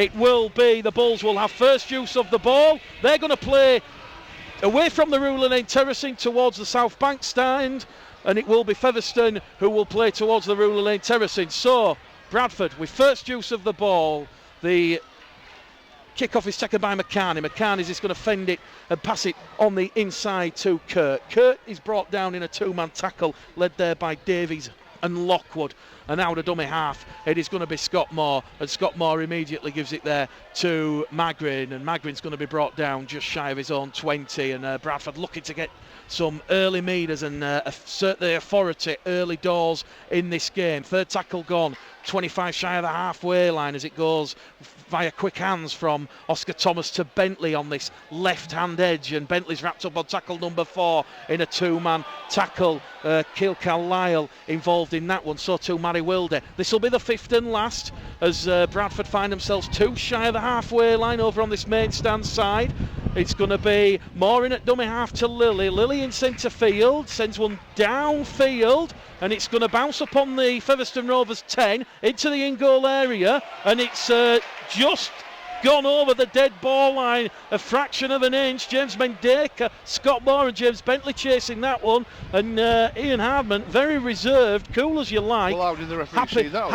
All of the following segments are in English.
It will be, the Bulls will have first use of the ball. They're going to play away from the Ruler Lane terracing towards the South Bank stand, and it will be Featherstone who will play towards the Ruler Lane terracing. So Bradford with first use of the ball. The kick-off is taken by McCarney. McCarney is just going to fend it and pass it on the inside to Kirk. Kirk is brought down in a two-man tackle led there by Davies and Lockwood. And out of dummy half, it is going to be Scott Moore, and Scott Moore immediately gives it there to Magrin, and Magrin's going to be brought down just shy of his own 20, and Bradford looking to get some early meters and certainly authority early doors in this game. Third tackle gone, 25 shy of the halfway line as it goes via quick hands from Oscar Thomas to Bentley on this left-hand edge, and Bentley's wrapped up on tackle number 4 in a two-man tackle. Keil Carlisle involved in that one, so too Mary Wilder. This will be the fifth and last as Bradford find themselves too shy of the halfway line over on this main stand side. It's going to be Moore in at dummy half to Lilly. Lilly in centre field, sends one downfield, and it's going to bounce upon the Featherstone Rovers 10 into the in-goal area, and it's just gone over the dead ball line a fraction of an inch. James Mendeka, Scott Moore and James Bentley chasing that one, and Ian Hardman very reserved, cool as you like. Well, how did the referee see that?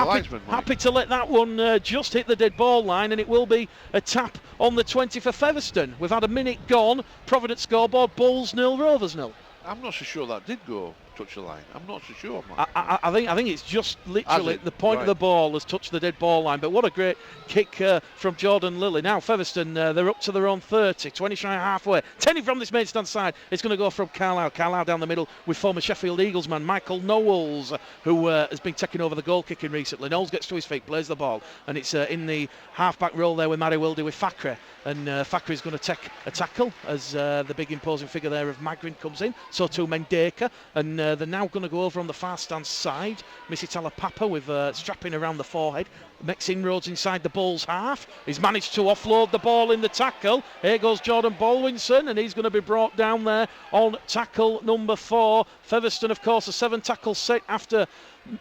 Happy to let that one just hit the dead ball line, and it will be a tap on the 20 for Featherstone. We've had a minute gone. Provident scoreboard, Bulls 0, Rovers 0. I'm not so sure that did go touch the line. I'm not so sure, man. I think it's just literally the point of the ball has touched the dead ball line. But what a great kick from Jordan Lilly. Now Featherstone, they're up to their own 30, 20 shy halfway. 10 from this main stand side. It's going to go from Carlisle. Carlisle down the middle with former Sheffield Eagles man Michael Knowles, who has been taking over the goal kicking recently. Knowles gets to his feet, plays the ball, and it's in the half-back role there with Mary Wilde with Fakri. And Fakri is going to take a tackle as the big imposing figure there of Magrin comes in. So too Mendeka, and they're now going to go over on the far stand side. Missy Talapapa with strapping around the forehead. Makes inroads inside the Bulls half. He's managed to offload the ball in the tackle. Here goes Jordan Bolwinson, and he's going to be brought down there on tackle number 4. Featherstone, of course, a 7 tackle set after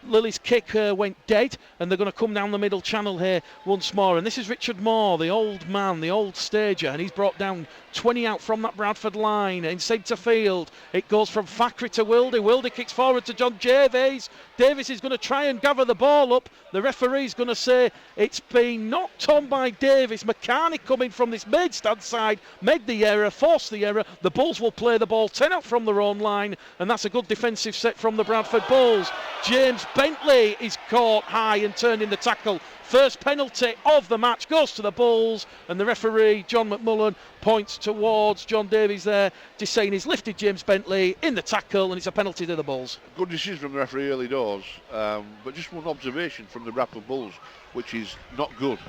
Lilly's kick went dead, and they're going to come down the middle channel here once more. And this is Richard Moore, the old man, the old stager, and he's brought down 20 out from that Bradford line in centre field. It goes from Fakri to Wilde. Wilde kicks forward to John Davies. Davies is going to try and gather the ball up. The referee's going to say it's been knocked on by Davies. McCarney coming from this main stand side made the error, forced the error. The Bulls will play the ball 10 out from their own line, and that's a good defensive set from the Bradford Bulls. James Bentley is caught high and turned in the tackle. First penalty of the match goes to the Bulls, and the referee, John McMullen, points towards John Davies there, just saying he's lifted James Bentley in the tackle, and it's a penalty to the Bulls. Good decision from the referee early doors, but just one observation from the Bradford Bulls, which is not good.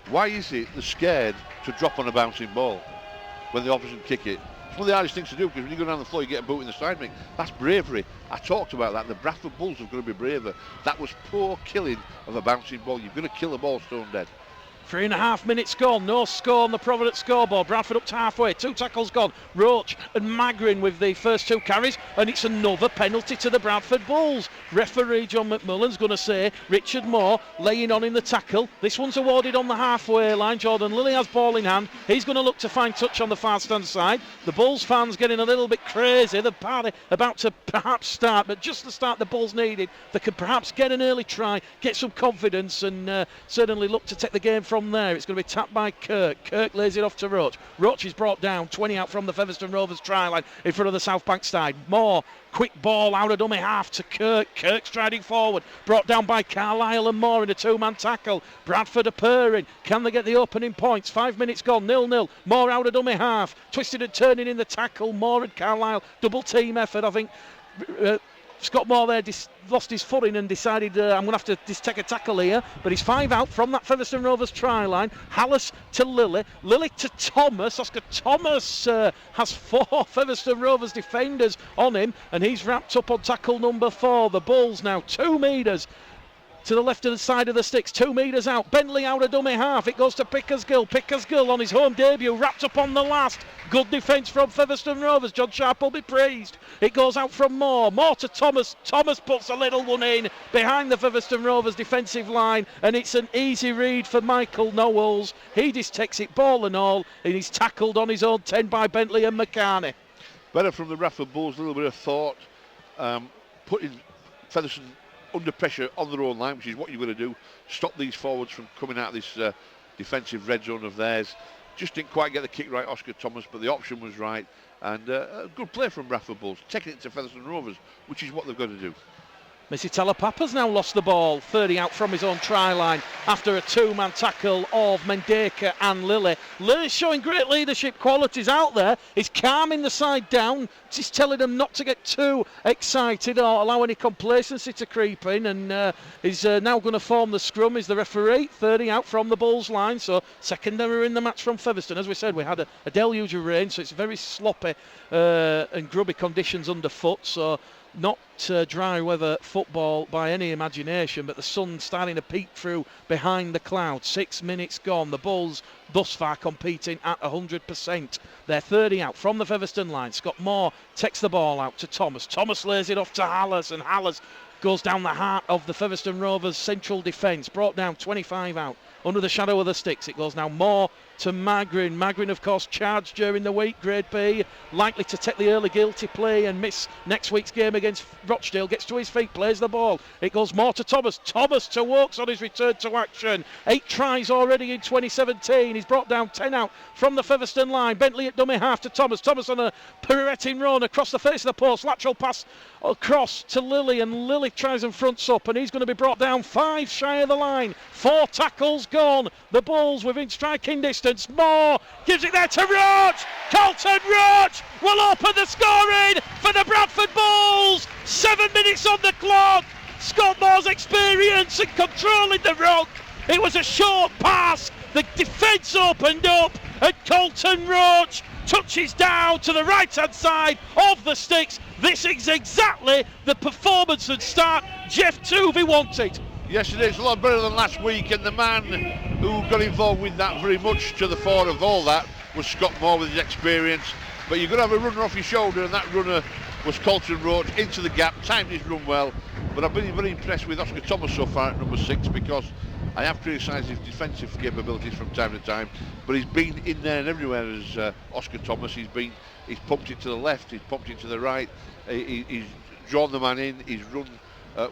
Why is it they're scared to drop on a bouncing ball when the opposition kick it? It's one of the hardest things to do, because when you go down the floor you get a boot in the side ring. That's bravery. I talked about that. The Bradford Bulls have got to be braver. That was poor killing of a bouncing ball. You've got to kill the ball stone dead. 3.5 minutes gone, no score on the Provident scoreboard. Bradford up to halfway, 2 tackles gone. Roach and Magrin with the first 2 carries, and it's another penalty to the Bradford Bulls. Referee John McMullen's going to say Richard Moore laying on in the tackle. This one's awarded on the halfway line. Jordan Lilly has ball in hand. He's going to look to find touch on the far stand side. The Bulls fans getting a little bit crazy. The party about to perhaps start, but just the start the Bulls needed. They could perhaps get an early try, get some confidence, and certainly look to take the game from there. It's going to be tapped by Kirk. Kirk lays it off to Roach. Roach is brought down, 20 out from the Featherstone Rovers try line in front of the South Bank side. Moore, quick ball out of dummy half to Kirk. Kirk striding forward, brought down by Carlisle and Moore in a 2-man tackle. Bradford are purring. Can they get the opening points? 5 minutes gone, 0-0. Moore out of dummy half, twisted and turning in the tackle. Moore and Carlisle, double team effort. I think Scott Moore there lost his footing and decided I'm going to have to just take a tackle here, but he's 5 out from that Featherstone Rovers try line. Hallis to Lilly, Lilly to Thomas. Oscar Thomas has 4 Featherstone Rovers defenders on him, and he's wrapped up on tackle number 4. The Bulls now 2 metres to the left of the side of the sticks. 2 metres out. Bentley out of dummy half. It goes to Pickersgill. Pickersgill on his home debut. Wrapped up on the last. Good defence from Featherstone Rovers. John Sharp will be praised. It goes out from Moore. Moore to Thomas. Thomas puts a little one in behind the Featherstone Rovers defensive line. And it's an easy read for Michael Knowles. He just takes it ball and all. And he's tackled on his own 10 by Bentley and McCartney. Better from the Bradford Bulls. A little bit of thought. Putting Featherstone under pressure on their own line, which is what you're going to do. Stop these forwards from coming out of this defensive red zone of theirs. Just didn't quite get the kick right, Oscar Thomas, but the option was right. And a good play from Bradford Bulls, taking it to Featherstone Rovers, which is what they've got to do. Missy Telepapa's now lost the ball, 30 out from his own try line after a two-man tackle of Mendeka and Lilly. Lilly's showing great leadership qualities out there. He's calming the side down. He's telling them not to get too excited or allow any complacency to creep in. And he's now going to form the scrum. He's the referee, 30 out from the Bulls line. So second error in the match from Featherstone. As we said, we had a deluge of rain, so it's very sloppy and grubby conditions underfoot. So not dry weather football by any imagination, but the sun starting to peek through behind the clouds. 6 minutes gone. The Bulls thus far competing at 100%. They're 30 out from the Featherstone line. Scott Moore takes the ball out to Thomas. Thomas lays it off to Hallas, and Hallas goes down the heart of the Featherstone Rovers central defence. Brought down 25 out under the shadow of the sticks. It goes now Moore to Magrin. Magrin, of course, charged during the week. Grade B, likely to take the early guilty play and miss next week's game against Rochdale. Gets to his feet, plays the ball. It goes more to Thomas. Thomas to Wokes on his return to action. 8 tries already in 2017. He's brought down 10 out from the Featherstone line. Bentley at dummy half to Thomas. Thomas on a pirouetting run across the face of the post. Lateral pass across to Lilly, and Lilly tries and fronts up, and he's going to be brought down 5 shy of the line. 4 tackles gone. The Bulls within striking distance. Moore gives it there to Roach. Colton Roach will open the scoring for the Bradford Bulls. 7 minutes on the clock. Scott Moore's experience and controlling the ruck. It was a short pass. The defence opened up, and Colton Roach touches down to the right-hand side of the sticks. This is exactly the performance and start Jeff Tuvey wanted. Yes, it is a lot better than last week, and the man who got involved with that very much to the fore of all that was Scott Moore with his experience. But you're going to have a runner off your shoulder, and that runner was Colton Roach into the gap, timed his run well. But I've been very impressed with Oscar Thomas so far at number 6, because I have criticised his defensive capabilities from time to time, but he's been in there and everywhere as Oscar Thomas. He's pumped it to the left, he's pumped it to the right, he's drawn the man in, he's run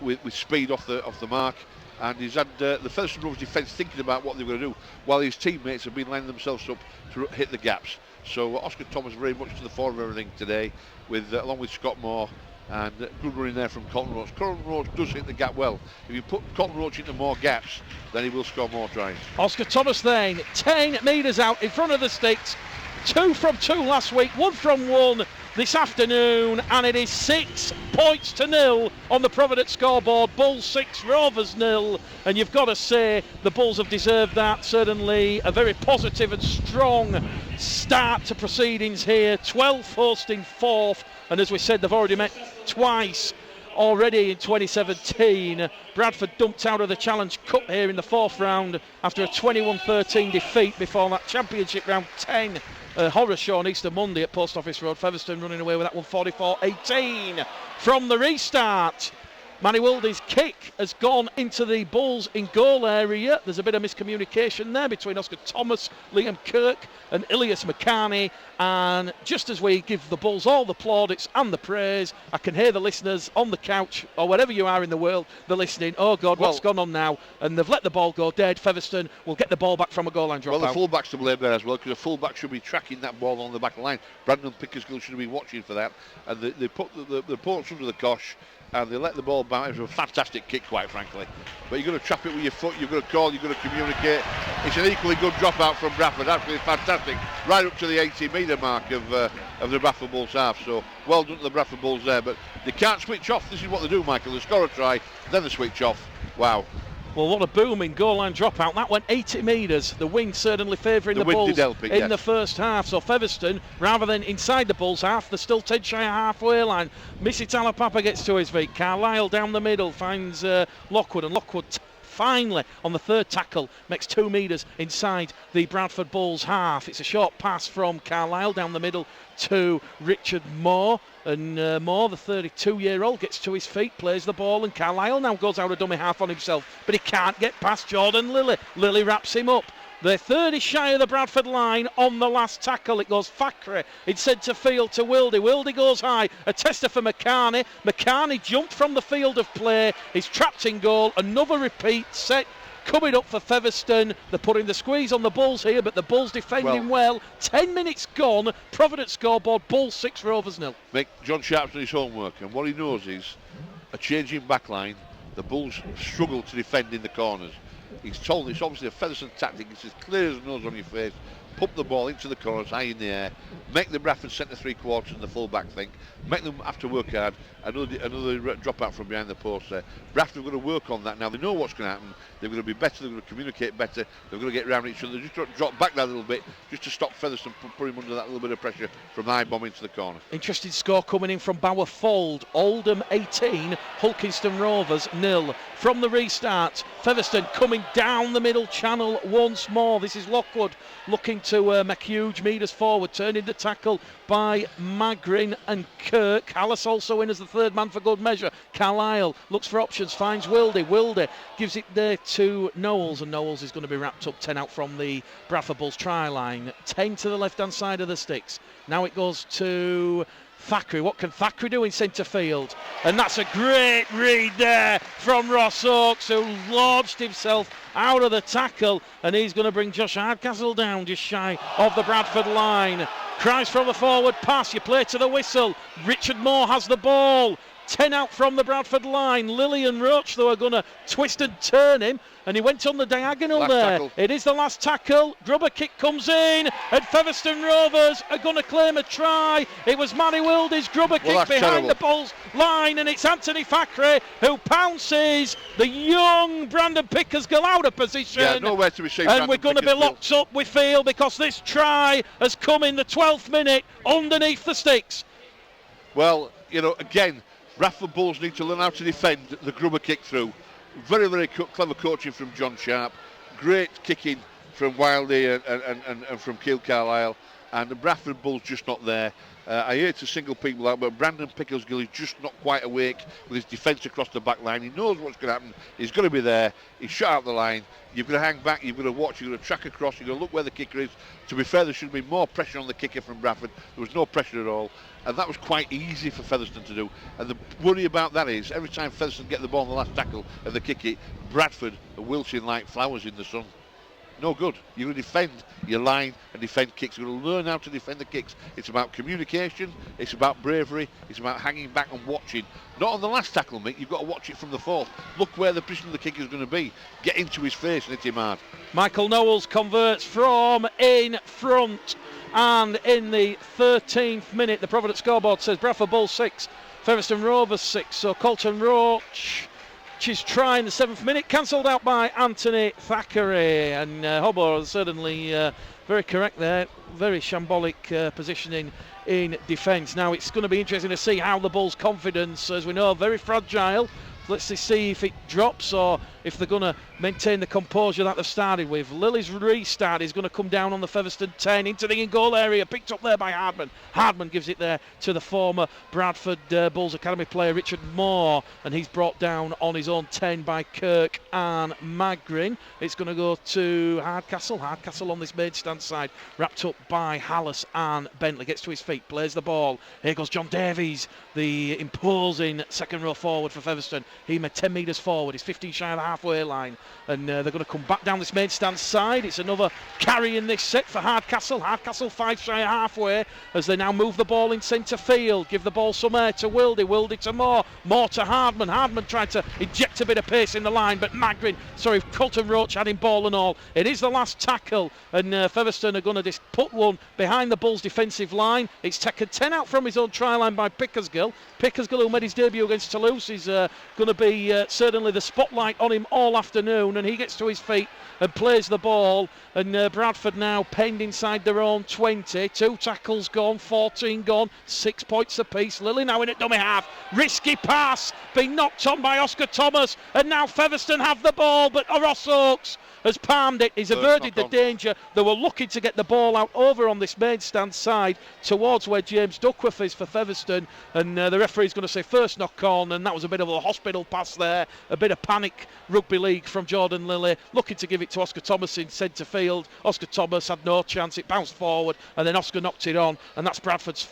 with speed off the mark, and he's had the Featherstone Rovers defence thinking about what they're going to do, while his teammates have been lining themselves up to hit the gaps. So Oscar Thomas very much to the fore of everything today, along with Scott Moore, and good running there from Colton Roach. Colton Roach does hit the gap well. If you put Colton Roach into more gaps, then he will score more tries. Oscar Thomas then 10 metres out in front of the sticks. 2 from 2 last week, 1 from 1 this afternoon, and it is 6 points to 0 on the Provident scoreboard. Bulls 6, Rovers 0, and you've got to say the Bulls have deserved that. Certainly a very positive and strong start to proceedings here. 12th hosting 4th, and as we said, they've already met twice already in 2017. Bradford dumped out of the Challenge Cup here in the 4th round after a 21-13 defeat before that Championship round 10 horror show on Easter Monday at Post Office Road. Featherstone running away with that one 44-18 from the restart. Manny Wilde's kick has gone into the Bulls in goal area. There's a bit of miscommunication there between Oscar Thomas, Liam Kirk and Ilias McCartney, and just as we give the Bulls all the plaudits and the praise, I can hear the listeners on the couch or wherever you are in the world, they're listening. Oh God, what's gone on now? And they've let the ball go dead. Featherstone will get the ball back from a goal line drop out. Well, the full-back's to blame there as well, because the full-back should be tracking that ball on the back line. Brandon Pickersgill should be watching for that, and they put the opponents under the cosh, and they let the ball bounce. It was a fantastic kick, quite frankly. But you've got to trap it with your foot, you've got to call, you've got to communicate. It's an equally good dropout from Bradford, absolutely fantastic. Right up to the 80-metre mark of the Bradford Bulls half. So well done to the Bradford Bulls there. But they can't switch off. This is what they do, Michael. They score a try, then they switch off. Wow. Well, what a booming goal line dropout. That went 80 metres. The wind certainly favouring the Bulls in the first half. So Featherstone, rather than inside the Bulls half, they're still 10 shy of halfway line. Missy Talapapa gets to his feet. Carlisle down the middle finds Lockwood, and Lockwood finally on the third tackle makes 2 metres inside the Bradford Bulls half. It's a short pass from Carlisle down the middle to Richard Moore, and Moore, the 32-year-old, gets to his feet, plays the ball, and Carlisle now goes out a dummy half on himself, but he can't get past Jordan Lilly. Lilly wraps him up. The third is shy of the Bradford line on the last tackle. It goes Thackeray. It's centre field to Wildy. Wildy goes high. A tester for McCarney. McCarney jumped from the field of play. He's trapped in goal. Another repeat set coming up for Featherstone. They're putting the squeeze on the Bulls here, but the Bulls defending well. 10 minutes gone. Provident scoreboard. Bulls 6, Rovers 0. John Sharp's done his homework, and what he knows is a changing back line. The Bulls struggle to defend in the corners. He's told it's obviously a Featherstone tactic. It's as clear as a nose on your face. Pump the ball into the corners, high in the air. Make the Bradford centre 3/4 and the full back think. Make them have to work hard. Another drop out from behind the post there. Bradford are going to work on that now. They know what's going to happen. They're going to be better. They're going to communicate better. They're going to get around each other. They're just got to drop back that little bit just to stop Featherstone, put him under that little bit of pressure from the high bomb into the corner. Interesting score coming in from Bowerfold. Oldham 18, Hulkinston Rovers 0. From the restart, Featherstone coming down the middle channel once more. This is Lockwood looking to make huge metres forward, turning the tackle by Magrin and Kirk. Hallis also in as the third man for good measure. Carlisle looks for options, finds Wildy. Wildy gives it there to Knowles, and Knowles is going to be wrapped up. 10 out from the Bradford Bulls try line. 10 to the left-hand side of the sticks. Now it goes to Thackeray. What can Thackeray do in centre field? And that's a great read there from Ross Oakes, who launched himself out of the tackle, and he's going to bring Josh Hardcastle down just shy of the Bradford line. Cries from the forward pass. You play to the whistle. Richard Moore has the ball. 10 out from the Bradford line. Lilly and Roach, though, are going to twist and turn him, and he went on the diagonal last there. Tackle. It is the last tackle. Grubber kick comes in, and Featherstone Rovers are going to claim a try. It was Manny Wildy's grubber kick behind the Bulls line, and it's Anthony Thackeray who pounces the young Brandon Pickersgill out of position. Yeah, nowhere to be seen. And we're going to be locked up, we feel, because this try has come in the 12th minute underneath the sticks. Well, again, Bradford Bulls need to learn how to defend the grubber kick through. Very, very clever coaching from John Sharp. Great kicking from Wildy and from Keele Carlisle. And the Bradford Bulls just not there. I hate to single people out, but Brandon Pickersgill is just not quite awake with his defence across the back line. He knows what's going to happen. He's going to be there. He's shot out the line. You've got to hang back. You've got to watch. You've got to track across. You've got to look where the kicker is. To be fair, there should be more pressure on the kicker from Bradford. There was no pressure at all. And that was quite easy for Featherstone to do. And the worry about that is, every time Featherstone get the ball in the last tackle and they kick it, Bradford are wilting like flowers in the sun. No good. You're going to defend your line and defend kicks. You're going to learn how to defend the kicks. It's about communication. It's about bravery. It's about hanging back and watching. Not on the last tackle, Mick. You've got to watch it from the fourth. Look where the position of the kicker is going to be. Get into his face and hit him hard. Michael Knowles converts from in front. And in the 13th minute, the Provident scoreboard says Bradford Bulls 6, Featherstone Rovers 6. So Colton Roach is trying the 7th minute, cancelled out by Anthony Thackeray. And Hobart certainly very correct there. Very shambolic positioning in defence. Now it's going to be interesting to see how the Bulls' confidence, as we know, very fragile. Let's see if it drops or if they're going to maintain the composure that they've started with. Lilly's restart is going to come down on the Featherstone 10 into the in-goal area, picked up there by Hardman. Hardman gives it there to the former Bradford Bulls Academy player Richard Moore, and he's brought down on his own 10 by Kirk and Magrin. It's going to go to Hardcastle. Hardcastle on this main stand side, wrapped up by Hallis and Bentley. Gets to his feet, plays the ball. Here goes John Davies, the imposing second row forward for Featherstone. He made 10 metres forward. He's 15 shy of the halfway line. And they're going to come back down this main stand side. It's another carry in this set for Hardcastle. Hardcastle 5 shy of halfway as they now move the ball in centre field. Give the ball some air to Wildy. Wildy to Moore. Moore to Hardman. Hardman tried to inject a bit of pace in the line, but Colton Roach had him ball and all. It is the last tackle, and Featherstone are going to just put one behind the Bulls' defensive line. It's taken 10 out from his own try line by Pickersgill. Pickersgill, who made his debut against Toulouse, is going going to be certainly the spotlight on him all afternoon, and he gets to his feet and plays the ball. And Bradford now penned inside their own 20. 2 tackles gone, 14 gone, 6 points apiece. Lily now in at dummy half. Risky pass, being knocked on by Oscar Thomas, and now Featherstone have the ball, but Ross Oakes has palmed it. He's averted the danger. They were looking to get the ball out over on this main stand side towards where James Duckworth is for Featherstone, and the referee's going to say first knock on, and that was a bit of a hospital pass there, a bit of panic rugby league from Jordan Lilly, looking to give it to Oscar Thomas in centre field. Oscar Thomas had no chance, it bounced forward, and then Oscar knocked it on, and that's Bradford's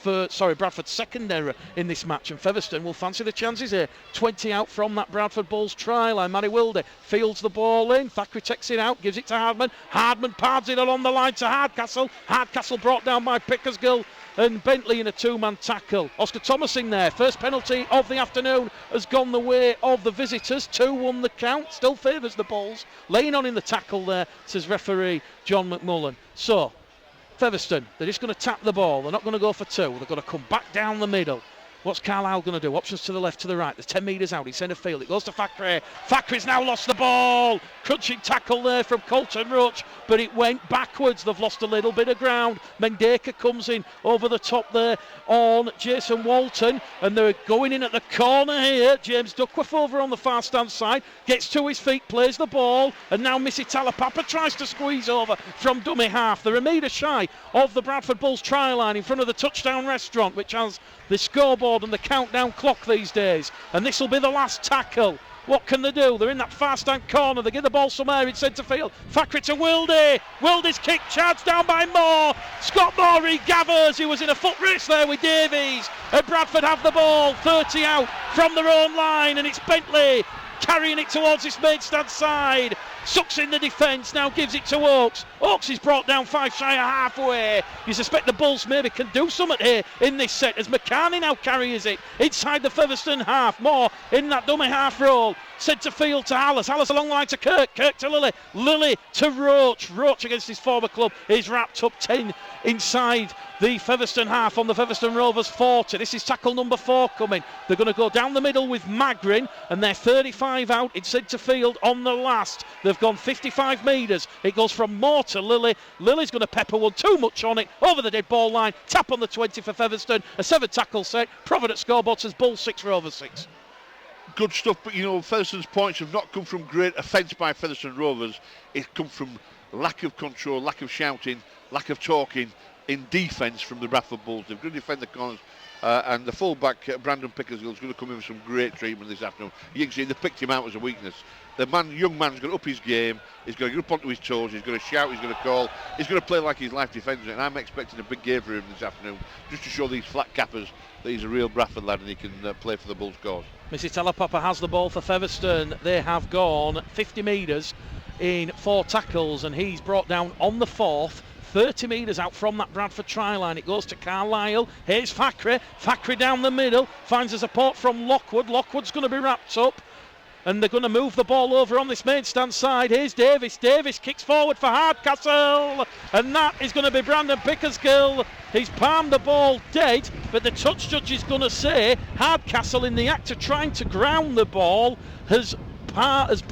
second error in this match, and Featherstone will fancy the chances here. 20 out from that Bradford Bulls try line. Matty Wilde fields the ball in, Thackeray takes it out, gives it to Hardman. Hardman pads it along the line to Hardcastle. Hardcastle brought down by Pickersgill and Bentley in a 2-man tackle. Oscar Thomas in there. First penalty of the afternoon has gone the way of the visitors. 2-1 the count. Still favours the Bulls. Laying on in the tackle there, says referee John McMullen. So, Featherstone, they're just going to tap the ball. They're not going to go for 2. They're going to come back down the middle. What's Carlisle going to do? Options to the left, to the right. There's 10 metres out in centre field. It goes to Thackeray. Thackeray's now lost the ball. Crunching tackle there from Colton Roach, but it went backwards. They've lost a little bit of ground. Mendeka comes in over the top there on Jason Walton, and they're going in at the corner here. James Duckworth over on the far stand side. Gets to his feet, plays the ball, and now Missy Talapapa tries to squeeze over from dummy half. They're a metre shy of the Bradford Bulls try line in front of the Touchdown restaurant, which has the scoreboard and the countdown clock these days, and this will be the last tackle. What can they do? They're in that far stand corner. They give the ball somewhere in centre field. Thackeray to Wilde. Wilde's kick charged down by Moore. Scott Moore regathers. He was in a foot race there with Davies, and Bradford have the ball 30 out from their own line, and it's Bentley carrying it towards this main stand side. Sucks in the defence, now gives it to Oakes. Oakes is brought down 5 shy of halfway. You suspect the Bulls maybe can do something here in this set as McCarney now carries it inside the Featherstone half. More in that dummy half roll. Centre field to Hallis. Hallis along the line to Kirk. Kirk to Lilly. Lilly to Roach. Roach against his former club is wrapped up 10 inside the Featherstone half on the Featherstone Rovers 40. This is tackle number 4 coming. They're going to go down the middle with Magrin, and they're 35 out in centre field on the last. They've gone 55 metres. It goes from Moore to Lilly. Lilly's going to pepper one too much on it over the dead ball line. Tap on the 20 for Featherstone. A 7 tackle set. Provident scoreboard says Bulls 6, Rovers 6. Good stuff, but Featherstone's points have not come from great offence by Featherstone Rovers. It's come from lack of control, lack of shouting, lack of talking in defence from the Bradford Bulls. They've got to defend the corners, and the fullback Brandon Pickersgill is going to come in with some great treatment this afternoon. You can see they picked him out as a weakness. The young man's going to up his game. He's going to get up onto his toes. He's going to shout. He's going to call. He's going to play like his life defender. And I'm expecting a big game for him this afternoon, just to show these flat cappers that he's a real Bradford lad and he can play for the Bulls' cause. Mrs. Talapapa has the ball for Featherstone. They have gone 50 metres in 4 tackles, and he's brought down on the 4th. 30 metres out from that Bradford try line. It goes to Carlisle. Here's Thackeray. Thackeray down the middle. Finds a support from Lockwood. Lockwood's going to be wrapped up, and they're going to move the ball over on this main stand side. Here's Davis. Davis kicks forward for Hardcastle, and that is going to be Brandon Pickersgill. He's palmed the ball dead, but the touch judge is going to say Hardcastle, in the act of trying to ground the ball, has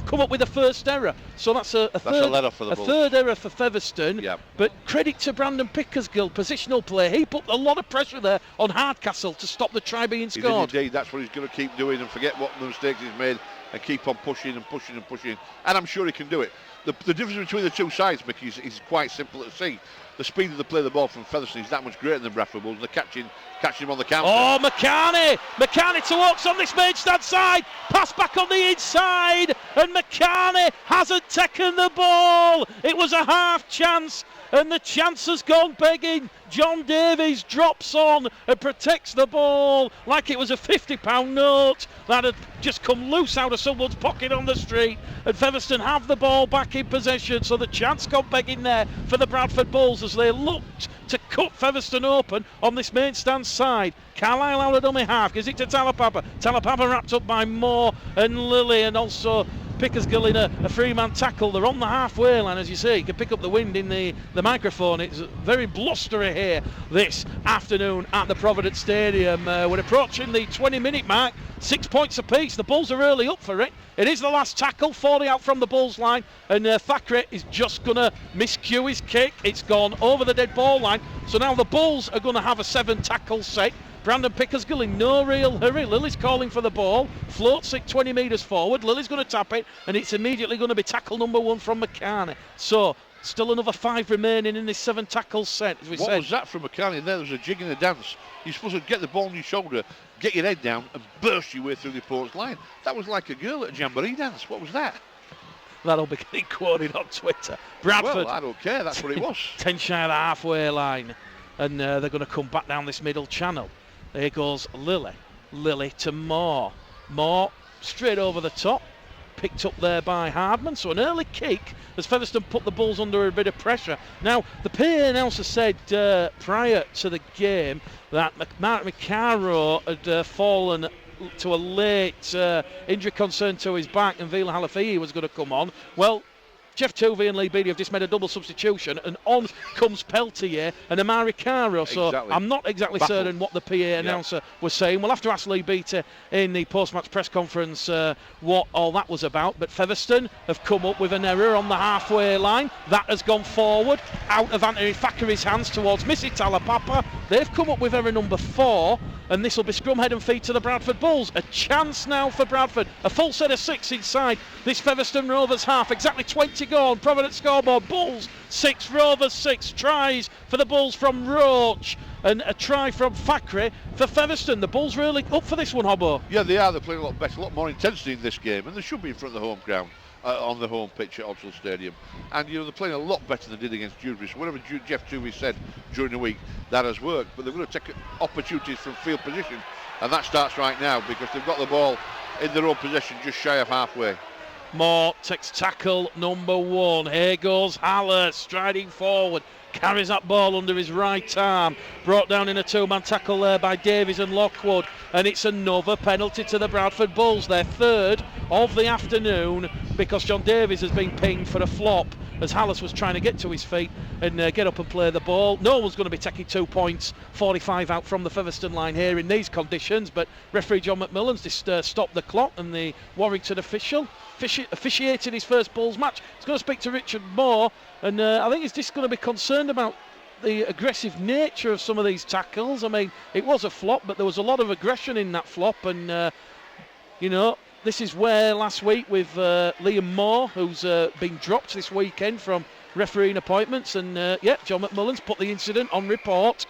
come up with a first error. So that's a third error for Featherstone. Yep. But credit to Brandon Pickersgill, positional play. He put a lot of pressure there on Hardcastle to stop the try being scored. Indeed, that's what he's going to keep doing, and forget what mistakes he's made and keep on pushing and pushing and pushing. And I'm sure he can do it. The difference between the two sides, Mickey, is quite simple to see. The speed of the play of the ball from Featherstone is that much greater than Bradford Bulls. They're catching him on the counter. Oh, McCarney to Oakes on this main stand side. Pass back on the inside, and McCarney hasn't taken the ball. It was a half chance, and the chance has gone begging. John Davies drops on and protects the ball like it was a £50 note that had just come loose out of someone's pocket on the street, and Featherstone have the ball back in possession. So the chance gone begging there for the Bradford Bulls as they looked to cut Featherstone open on this main stand side. Carlisle out of dummy half, gives it to Talapapa. Talapapa wrapped up by Moore and Lilly, and also Pickersgill in a three-man tackle. They're on the halfway line, as you say. You can pick up the wind in the microphone. It's very blustery here this afternoon at the Provident Stadium. We're approaching the 20-minute mark. 6 points apiece. The Bulls are early up for it. It is the last tackle, 40 out from the Bulls line, and Thackeray is just going to miscue his kick. It's gone over the dead ball line. So now the Bulls are going to have a 7-tackle set. Brandon Pickersgill in no real hurry. Lily's calling for the ball. Floats it 20 metres forward. Lily's going to tap it, and it's immediately going to be tackle number 1 from McCarney. So still another 5 remaining in this 7-tackle set, as we said. What was that from McCartney there? There was a jig and a dance. You're supposed to get the ball on your shoulder, get your head down and burst your way through the opponent's line. That was like a girl at a jamboree dance. What was that? That'll be getting quoted on Twitter. Bradford. Well, I don't care. That's what it was. 10 shy of the halfway line. And they're going to come back down this middle channel. There goes Lily. Lily to Moore. Moore straight over the top. Picked up there by Hardman. So an early kick as Featherstone put the Bulls under a bit of pressure. Now, the PA announcer said prior to the game that Mark McCarrow had fallen to a late injury concern to his back, and Vila Halafihi was going to come on. Well, Jeff Tuvey and Lee Beattie have just made a double substitution, and on comes Peltier and Amari Caro. So exactly. I'm not exactly certain what the PA announcer was saying. We'll have to ask Lee Beattie in the post-match press conference what all that was about. But Featherstone have come up with an error on the halfway line. That has gone forward, out of Anthony Thackeray's hands towards Missy Talapapa. They've come up with error number 4. And this will be scrum, head and feet to the Bradford Bulls. A chance now for Bradford. A full set of 6 inside this Featherstone Rovers half. Exactly 20 gone. Provident scoreboard. Bulls 6, Rovers 6. Tries for the Bulls from Roach. And a try from Thackeray for Featherstone. The Bulls really up for this one, Hobbo. Yeah, they are. They're playing a lot better, a lot more intensity in this game. And they should be in front of the home ground. On the home pitch at Odsal Stadium, and they're playing a lot better than they did against Dewsbury. So whatever Jeff Tuvey said during the week, that has worked. But they're going to take opportunities from field position, and that starts right now because they've got the ball in their own possession, just shy of halfway. Moore takes tackle number 1. Here goes Haller striding forward. Carries that ball under his right arm. Brought down in a 2-man tackle there by Davies and Lockwood. And it's another penalty to the Bradford Bulls. Their 3rd of the afternoon, because John Davies has been pinged for a flop as Hallis was trying to get to his feet and get up and play the ball. No one's going to be taking 2 points, 45 out from the Featherstone line here in these conditions, but referee John McMillan's just stopped the clock, and the Warrington official officiated his first Bulls match. He's going to speak to Richard Moore, and I think he's just going to be concerned about the aggressive nature of some of these tackles. I mean, it was a flop, but there was a lot of aggression in that flop, and this is where last week with Liam Moore, who's been dropped this weekend from refereeing appointments, and John McMullen's put the incident on report,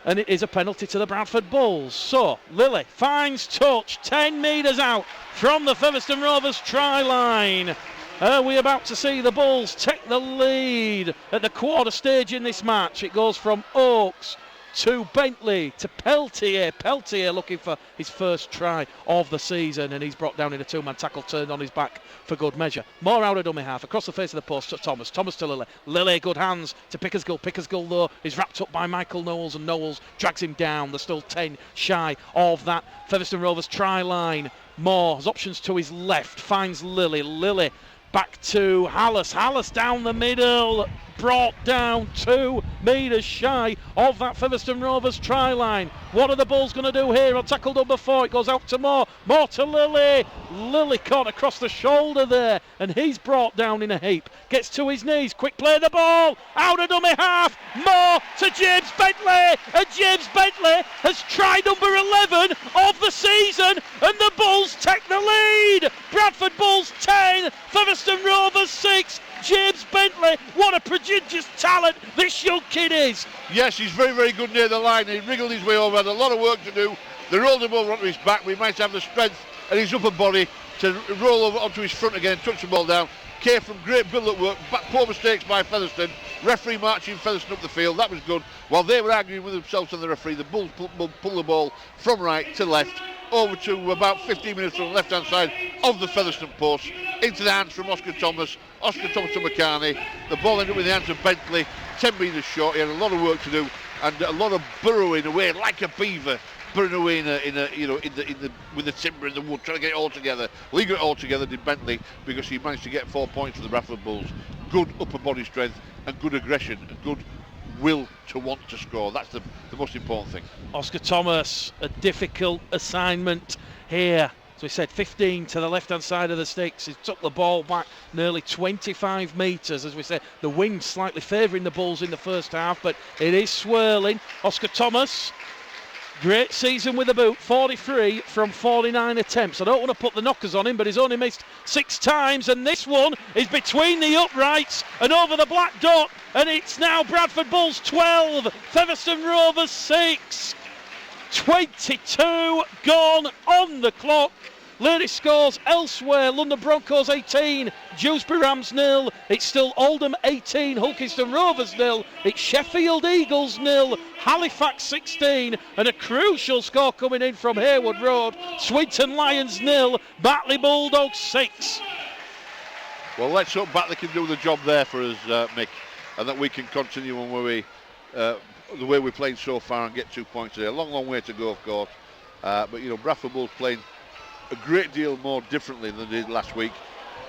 and it is a penalty to the Bradford Bulls. So Lily finds touch 10 metres out from the Featherstone Rovers try line. Are we about to see the Bulls take the lead at the quarter stage in this match? It goes from Oakes to Bentley to Peltier. Peltier looking for his first try of the season, and he's brought down in a 2-man tackle, turned on his back for good measure. More out of dummy half, across the face of the post to Thomas. Thomas to Lily. Lily, good hands to Pickersgill. Pickersgill, though, is wrapped up by Michael Knowles, and Knowles drags him down. They're still 10 shy of that Featherstone Rovers try line. Moore has options to his left, finds Lily. Lily back to Hallis. Hallis down the middle, brought down 2 metres shy of that Featherstone Rovers try line. What are the Bulls going to do here on tackle number 4? It goes out to Moore. Moore to Lily. Lily caught across the shoulder there, and he's brought down in a heap. Gets to his knees. Quick play the ball. Out of dummy half. Moore to James Bentley. And James Bentley has tried number 11 of the season, and the Bulls take the lead. Bradford Bulls 10, Featherstone Rovers 6. James Bentley, what a prodigious talent this young kid is. Yes, he's very, very good near the line. He wriggled his way over, had a lot of work to do. They rolled him over onto his back. We might have the strength and his upper body to roll over onto his front again, touch the ball down. Came from great build-up work, poor mistakes by Featherstone. Referee marching Featherstone up the field, that was good. While they were arguing with themselves and the referee, the Bulls pull the ball from right to left, over to about 15 minutes from the left-hand side of the Featherstone post, into the hands from Oscar Thomas to McCartney. The ball ended up in the hands of Bentley, 10 metres short. He had a lot of work to do and a lot of burrowing away like a beaver burning away with the timber in the wood, trying to get it all together. Well, he got it all together, did Bentley, because he managed to get 4 points for the Bradford Bulls. Good upper body strength and good aggression and good will to want to score. That's the most important thing. Oscar Thomas, a difficult assignment here. So he said 15 to the left-hand side of the sticks. He took the ball back nearly 25 metres. As we said, the wind slightly favouring the Bulls in the first half, but it is swirling. Oscar Thomas, great season with a boot, 43 from 49 attempts. I don't want to put the knockers on him, but he's only missed 6 times, and this one is between the uprights and over the black dot, and it's now Bradford Bulls 12, Featherstone Rovers 6. 22 gone on the clock. Lady scores elsewhere. London Broncos 18, Dewsbury Rams 0. It's still Oldham 18, Hulkeston Rovers 0. It's Sheffield Eagles 0, Halifax 16, and a crucial score coming in from Harewood Road. Swinton Lions 0, Batley Bulldogs 6. Well, let's hope Batley can do the job there for us, Mick, and that we can continue on the way we're playing so far and get 2 points today. A long way to go, of course. But Bradford Bulls playing a great deal more differently than they did last week.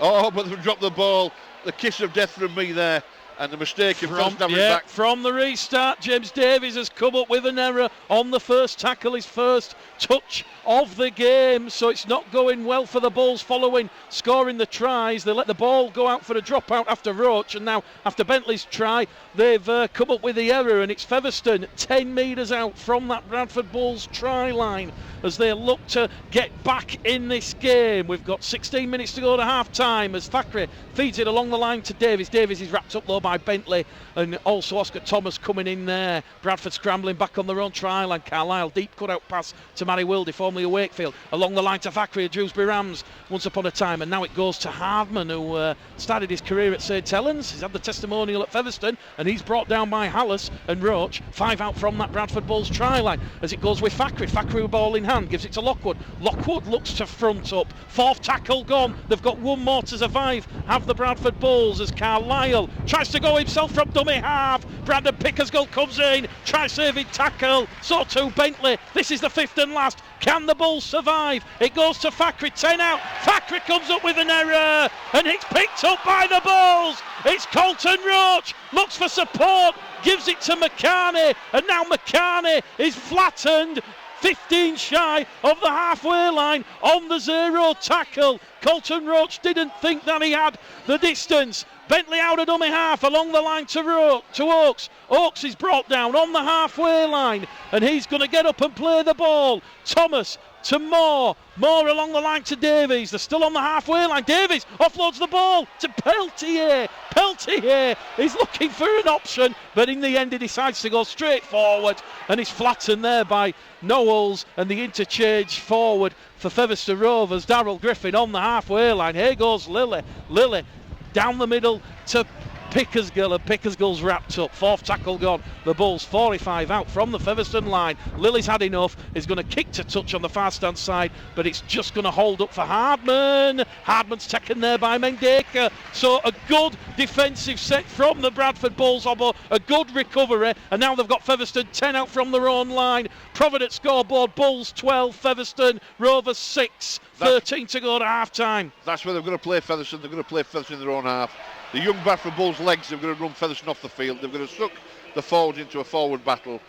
Oh, but they dropped the ball. The kiss of death from me there. And the mistake of back. From the restart, James Davies has come up with an error on the first tackle, his first touch of the game. So it's not going well for the Bulls following scoring the tries. They let the ball go out for a dropout after Roach, and now after Bentley's try, they've come up with the error, and it's Featherstone 10 metres out from that Bradford Bulls try line as they look to get back in this game. We've got 16 minutes to go to half time as Thackeray feeds it along the line to Davies. Davies is wrapped up though by Bentley, and also Oscar Thomas coming in there. Bradford scrambling back on their own try line. Carlisle deep cut out pass to Matty Wildy, formerly of Wakefield, along the line to Thackeray of Dewsbury Rams once upon a time, and now it goes to Hardman, who started his career at St Helens. He's had the testimonial at Featherstone, and he's brought down by Hallis and Roach. 5 out from that Bradford Bulls try line as it goes with Thackeray. Thackeray with ball in hand, gives it to Lockwood. Lockwood looks to front up. 4th tackle gone. They've got one more to survive, have the Bradford Bulls, as Carlisle tries to go himself from dummy half. Brandon Pickersgill comes in, tries saving tackle. So too Bentley. This is the 5th and last. Can the Bulls survive? It goes to Thackeray, 10 out. Thackeray comes up with an error, and it's picked up by the Bulls. It's Colton Roach, looks for support, gives it to McCarney, and now McCarney is flattened 15 shy of the halfway line on the 0 tackle. Colton Roach didn't think that he had the distance. Bentley out of dummy half along the line to Oakes. Oakes is brought down on the halfway line, and he's going to get up and play the ball. Thomas to Moore. Moore along the line to Davies. They're still on the halfway line. Davies offloads the ball to Peltier. Peltier is looking for an option, but in the end he decides to go straight forward, and he's flattened there by Knowles, and the interchange forward for Featherstone Rovers. Darrell Griffin on the halfway line. Here goes Lilly. Lilly down the middle to Pickersgill, and Pickersgill's wrapped up. 4th tackle gone. The Bulls 45 out from the Featherstone line. Lilly's had enough. He's going to kick to touch on the far stand side, but it's just going to hold up for Hardman. Hardman's taken there by Mendeka. So a good defensive set from the Bradford Bulls, a good recovery, and now they've got Featherstone 10 out from their own line. Provident scoreboard, Bulls 12, Featherstone Rovers 6. 13 to go to half time. That's where they're going to play Featherstone. They're going to play Featherstone in their own half. The young Bradford Bulls' legs, they're going to run Featherstone off the field. They're going to suck the forwards into a forward battle.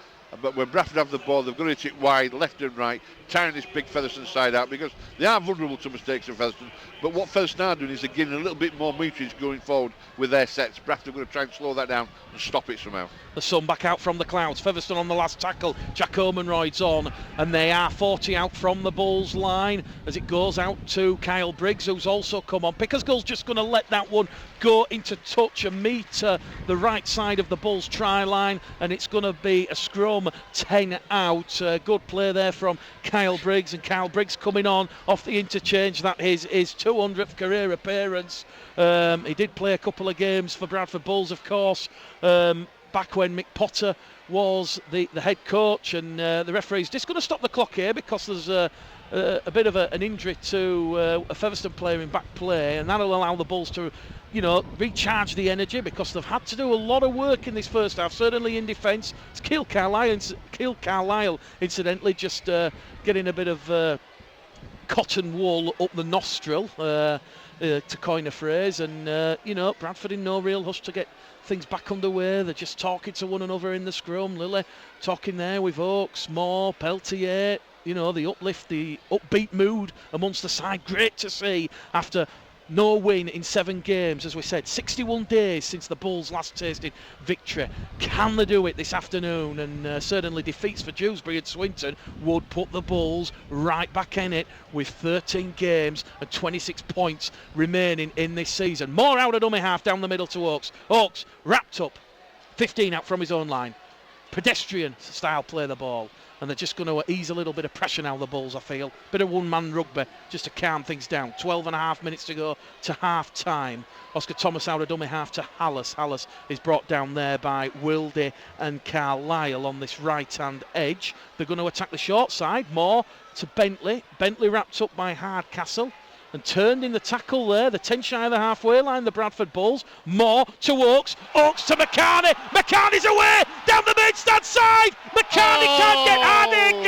But when Bradford have the ball, they've got to hit it wide, left and right, tearing this big Featherstone side out, because they are vulnerable to mistakes of Featherstone. But what Featherstone are doing is they're getting a little bit more meterage going forward with their sets. Bradford are going to try and slow that down and stop it somehow. The sun back out from the clouds. Featherstone on the last tackle. Jack Omenroyd's on, and they are 40 out from the Bulls line as it goes out to Kyle Briggs, who's also come on. Pickersgill's just going to let that one go into touch and meet the right side of the Bulls try line, and it's going to be a scrum. 10 out. Good play there from Kyle Briggs, and Kyle Briggs coming on off the interchange. That is his 200th career appearance. He did play a couple of games for Bradford Bulls, of course, back when Mick Potter was the head coach, and the referee's just going to stop the clock here because there's a bit of an injury to a Featherstone player in back play, and that'll allow the Bulls to, recharge the energy, because they've had to do a lot of work in this first half, certainly in defence. It's Keil Carlisle, incidentally, just getting a bit of cotton wool up the nostril, to coin a phrase, and Bradford in no real hush to get things back underway. They're just talking to one another in the scrum. Lily talking there with Oakes, Moore, Peltier. The uplift, the upbeat mood amongst the side. Great to see after no win in 7 games. As we said, 61 days since the Bulls last tasted victory. Can they do it this afternoon? And certainly defeats for Dewsbury and Swinton would put the Bulls right back in it with 13 games and 26 points remaining in this season. More out of dummy half down the middle to Oakes. Oakes wrapped up, 15 out from his own line. Pedestrian style play the ball. And they're just going to ease a little bit of pressure now, the Bulls, I feel. Bit of one-man rugby just to calm things down. 12 and a half minutes to go to half-time. Oscar Thomas out of dummy half to Hallis. Hallis is brought down there by Wilde and Carlisle on this right-hand edge. They're going to attack the short side. More to Bentley. Bentley wrapped up by Hardcastle and turned in the tackle there. The 10 shy of the halfway line, the Bradford Bulls. More to Oakes. Oakes to McCarney. McCarney's away down the mid-stand side. McCarney can't get Harding.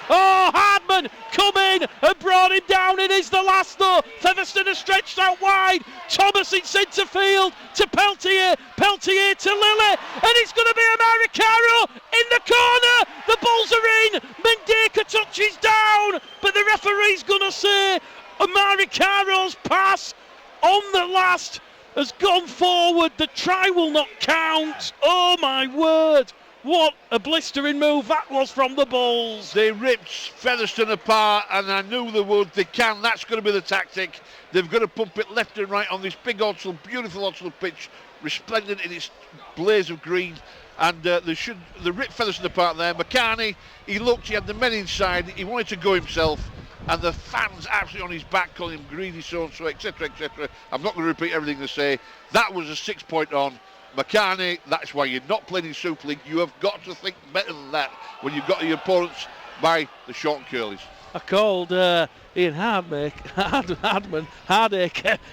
Hardman come in and brought him down. It is the last though. Featherstone has stretched out wide. Thomas in centre field to Peltier. Peltier to Lily. And it's going to be Amari Caro in the corner. The Bulls are in. Mendeka touches down. But the referee's going to say Amari Caro's pass on the last has gone forward. The try will not count. Oh my word. What a blistering move that was from the Bulls. They ripped Featherstone apart, and I knew they would. They can. That's going to be the tactic. They've got to pump it left and right on this big Odsal, beautiful Odsal pitch, resplendent in its blaze of green. And they ripped Featherstone apart there. McCarney, he had the men inside. He wanted to go himself. And the fans absolutely on his back, calling him greedy so-and-so, etc., etc. I'm not going to repeat everything they say. That was a 6 point on. McCarney, that's why you're not playing in Super League. You have got to think better than that when you've got your opponents by the short and curlies. I called Ian Hardacre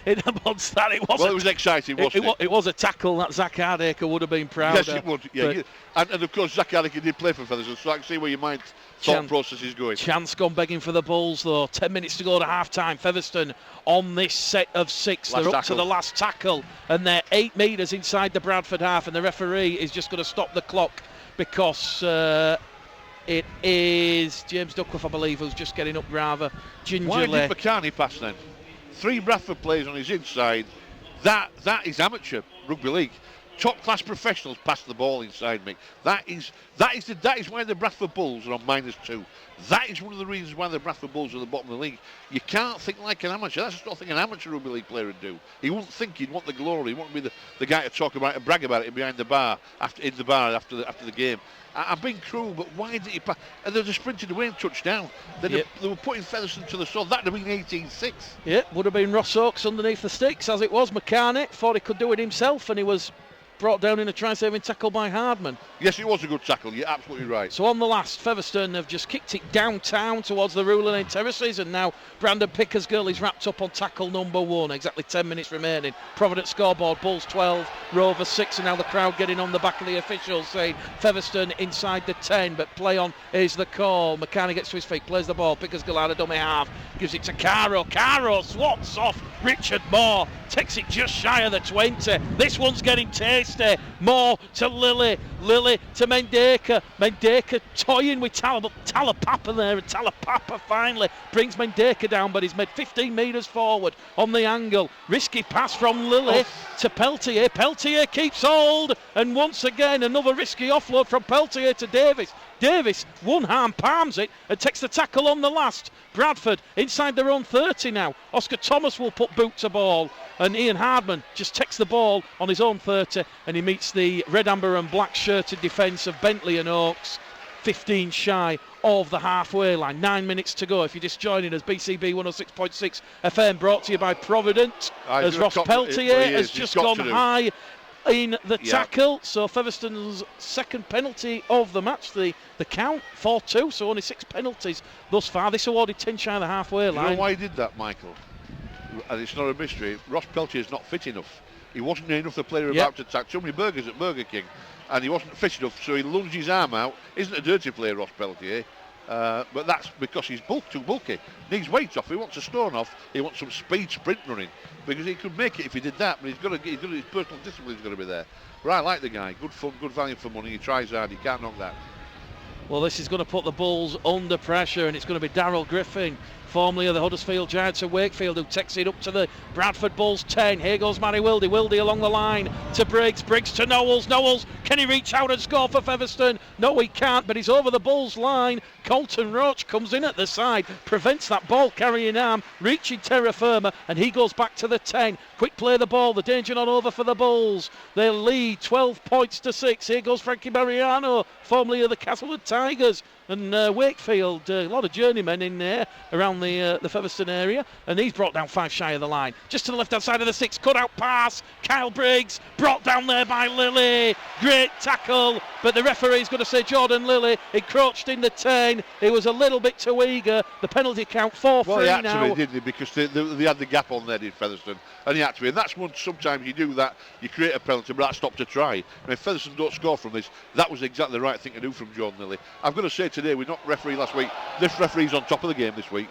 in amongst that. It was exciting, wasn't it? It was a tackle that Zach Hardacre would have been proud of. Yes, it would. Yeah, and of course, Zach Hardacre did play for Featherstone, so I can see where your thought process is going. Chance gone begging for the Bulls, though. 10 minutes to go to half-time. Featherstone on this set of 6. They're up to the last tackle, and they're 8 metres inside the Bradford half, and the referee is just going to stop the clock because it is James Duckworth, I believe, who's just getting up rather gingerly. Why did McCarney pass then? 3 Bradford players on his inside. That is amateur rugby league. Top class professionals pass the ball inside me. That is why the Bradford Bulls are on -2. That is one of the reasons why the Bradford Bulls are at the bottom of the league. You can't think like an amateur. That's just not thing an amateur rugby league player would do. He wouldn't think he'd want the glory. He wouldn't be the guy to talk about it and brag about it behind the bar after the game. I'm being cruel, but why did he pass? And they're just sprinted away and touched down. They were putting Featherstone to the sword. That would have been 18-6. Yeah, would have been Ross Oakes underneath the sticks as it was. McCarney thought he could do it himself, and he was brought down in a try-saving tackle by Hardman. Yes, it was a good tackle. You're absolutely right. So on the last, Featherstone have just kicked it downtown towards the Rural Lane Terraces, and now Brandon Pickersgill is wrapped up on tackle number 1. Exactly 10 minutes remaining. Provident scoreboard, Bulls 12, Rovers 6, and now the crowd getting on the back of the officials saying Featherstone inside the 10, but play on is the call. McCarney gets to his feet, plays the ball. Pickersgill out of dummy half, gives it to Caro. Caro swats off Richard Moore, takes it just shy of the 20. This one's getting tasty. Moore to Lily. Lily to Mendeka. Mendeka toying with Talapapa there, and Talapapa finally brings Mendeka down, but he's made 15 metres forward on the angle. Risky pass from Lily to Peltier. Peltier keeps hold, and once again another risky offload from Peltier to Davis. Davis one-arm palms it and takes the tackle on the last. Bradford inside their own 30 now. Oscar Thomas will put boot to ball, and Ian Hardman just takes the ball on his own 30, and he meets the red, amber and black shirted defence of Bentley and Oakes. 15 shy of the halfway line. 9 minutes to go. If you're just joining us, BCB 106.6 FM brought to you by Provident. As Ross Peltier has just gone high in the tackle. So Featherstone's second penalty of the match. The count 4-2, so only 6 penalties thus far. This awarded 10 shy of the halfway line. You know why he did that, Michael? And it's not a mystery. Ross Peltier is not fit enough. He wasn't near enough the player about to attack. Too many burgers at Burger King, and he wasn't fit enough, so he lunged his arm out. Isn't a dirty player, Ross Peltier. But that's because he's too bulky. Needs weight off. He wants a stone off. He wants some speed sprint running, because he could make it if he did that. But his personal discipline's got to be there. But I like the guy. Good fun, good value for money. He tries hard. He can't knock that. Well, this is going to put the Bulls under pressure, and it's going to be Daryl Griffin, formerly of the Huddersfield Giants of Wakefield, who takes it up to the Bradford Bulls 10. Here goes Matty Wildy. Wildy along the line to Briggs. Briggs to Knowles. Knowles, can he reach out and score for Featherstone? No, he can't, but he's over the Bulls line. Colton Roach comes in at the side, prevents that ball carrying arm, reaching terra firma, and he goes back to the 10. Quick play the ball. The danger not over for the Bulls. They lead 12 points to 6. Here goes Frankie Mariano, formerly of the Castlewood Tigers. And Wakefield, a lot of journeymen in there around the Featherstone area, and he's brought down 5 shy of the line. Just to the left-hand side of the 6, cut-out pass. Kyle Briggs brought down there by Lilly. Great tackle, but the referee's going to say Jordan Lilly encroached in the 10. He was a little bit too eager. The penalty count 4-3 now. Well, he had to be, didn't he? Because they had the gap on there, did Featherstone, and he had to be. And that's when sometimes you do that, you create a penalty, but that's stopped a try. And if Featherstone don't score from this, that was exactly the right thing to do from Jordan Lilly. I've got to say today, we knocked referee last week. This referee's on top of the game this week.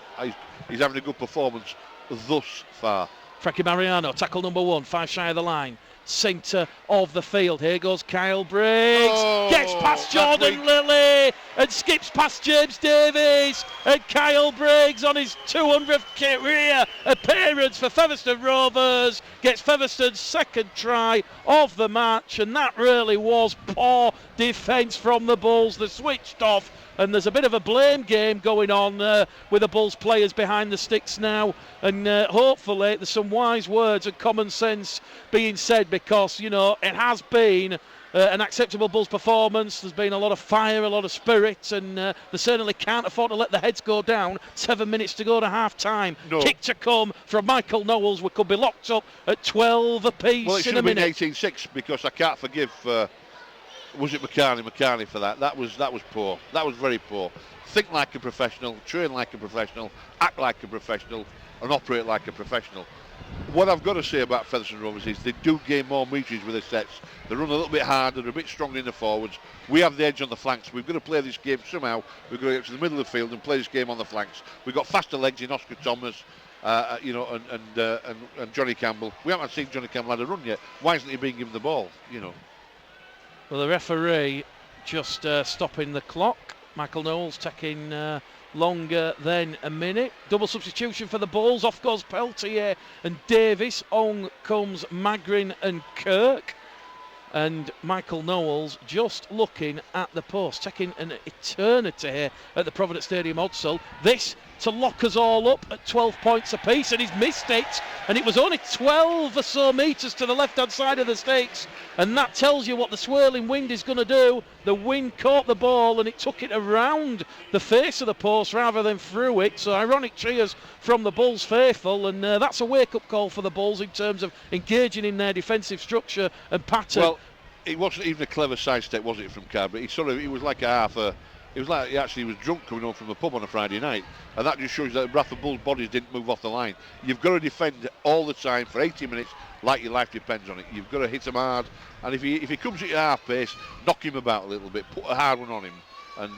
He's having a good performance thus far. Frankie Mariano, tackle number 1, 5 shy of the line. Centre of the field. Here goes Kyle Briggs. Gets past Jordan Lilly and skips past James Davies. And Kyle Briggs, on his 200th career appearance for Featherstone Rovers, gets Featherstone's second try of the match. And that really was poor defence from the Bulls. They switched off, and there's a bit of a blame game going on with the Bulls players behind the sticks now, and hopefully there's some wise words and common sense being said, because it has been an acceptable Bulls performance. There's been a lot of fire, a lot of spirit, and they certainly can't afford to let the heads go down. 7 minutes to go to half time. No. Kick to come from Michael Knowles. We could be locked up at 12 apiece. Well, it should have been 18-6, because I can't forgive was it McCarney for that? That was poor. That was very poor. Think like a professional, train like a professional, act like a professional, and operate like a professional. What I've got to say about Featherstone Rovers is they do gain more metres with their sets. They run a little bit harder, they're a bit stronger in the forwards. We have the edge on the flanks. We've got to play this game somehow. We've got to get to the middle of the field and play this game on the flanks. We've got faster legs in Oscar Thomas, and Johnny Campbell. We haven't seen Johnny Campbell had a run yet. Why isn't he being given the ball? Well, the referee just stopping the clock. Michael Knowles taking longer than a minute. Double substitution for the Bulls. Off goes Peltier and Davis. On comes Magrin and Kirk. And Michael Knowles just looking at the post, taking an eternity here at the Provident Stadium Odsal. This to lock us all up at 12 points apiece, and he's missed it, and it was only 12 or so metres to the left-hand side of the stakes, and that tells you what the swirling wind is going to do. The wind caught the ball and it took it around the face of the post rather than through it, so ironic cheers from the Bulls faithful, and that's a wake-up call for the Bulls in terms of engaging in their defensive structure and pattern. Well, it wasn't even a clever sidestep, was it, from Carberry? He was like it was like he actually was drunk coming home from the pub on a Friday night, and that just shows that Bradford Bulls' bodies didn't move off the line. You've got to defend all the time for 80 minutes like your life depends on it. You've got to hit him hard, and if he comes at your half pace, knock him about a little bit, put a hard one on him, and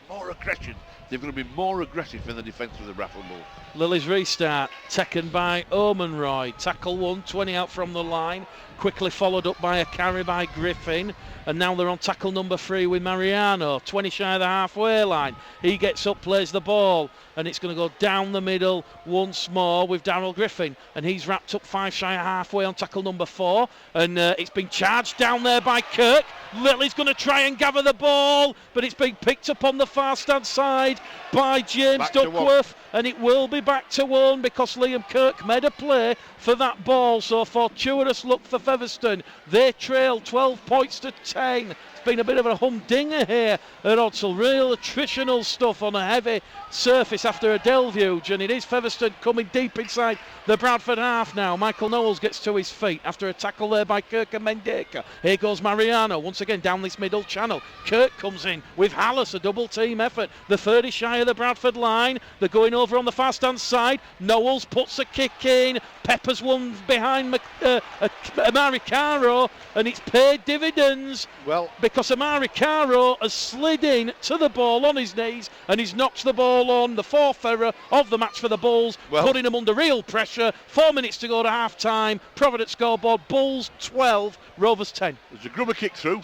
more aggression. They're going to be more aggressive in the defence of the Bradford Bulls. Lily's restart taken by Omenroy. Tackle 1, 20 out from the line. Quickly followed up by a carry by Griffin. And now they're on tackle number 3 with Mariano. 20 shy of the halfway line. He gets up, plays the ball. And it's going to go down the middle once more with Daryl Griffin. And he's wrapped up 5 shy of halfway on tackle number 4. And it's been charged down there by Kirk. Lily's going to try and gather the ball. But it's been picked up on the far stand side by James Duckworth. and it will be back to 1 because Liam Kirk made a play for that ball. So fortuitous luck for Featherstone. They trail 12 points to 10. It's been a bit of a humdinger here at Odsal. Real attritional stuff on a heavy surface after a deluge, and it is Featherstone coming deep inside the Bradford half now. Michael Knowles gets to his feet after a tackle there by Kirk and Mendeka. Here goes Mariano once again down this middle channel. Kirk comes in with Hallis, a double team effort. The 30 shy of the Bradford line. They're going over on the fast hand side. Knowles puts a kick in. Peppers one behind Amari Caro, and it's paid dividends. Well, because Amari Caro has slid in to the ball on his knees, and he's knocked the ball on. The fourth error of the match for the Bulls, putting them under real pressure. 4 minutes to go to half time. Provident scoreboard, Bulls 12, Rovers 10. There's a grubber kick through.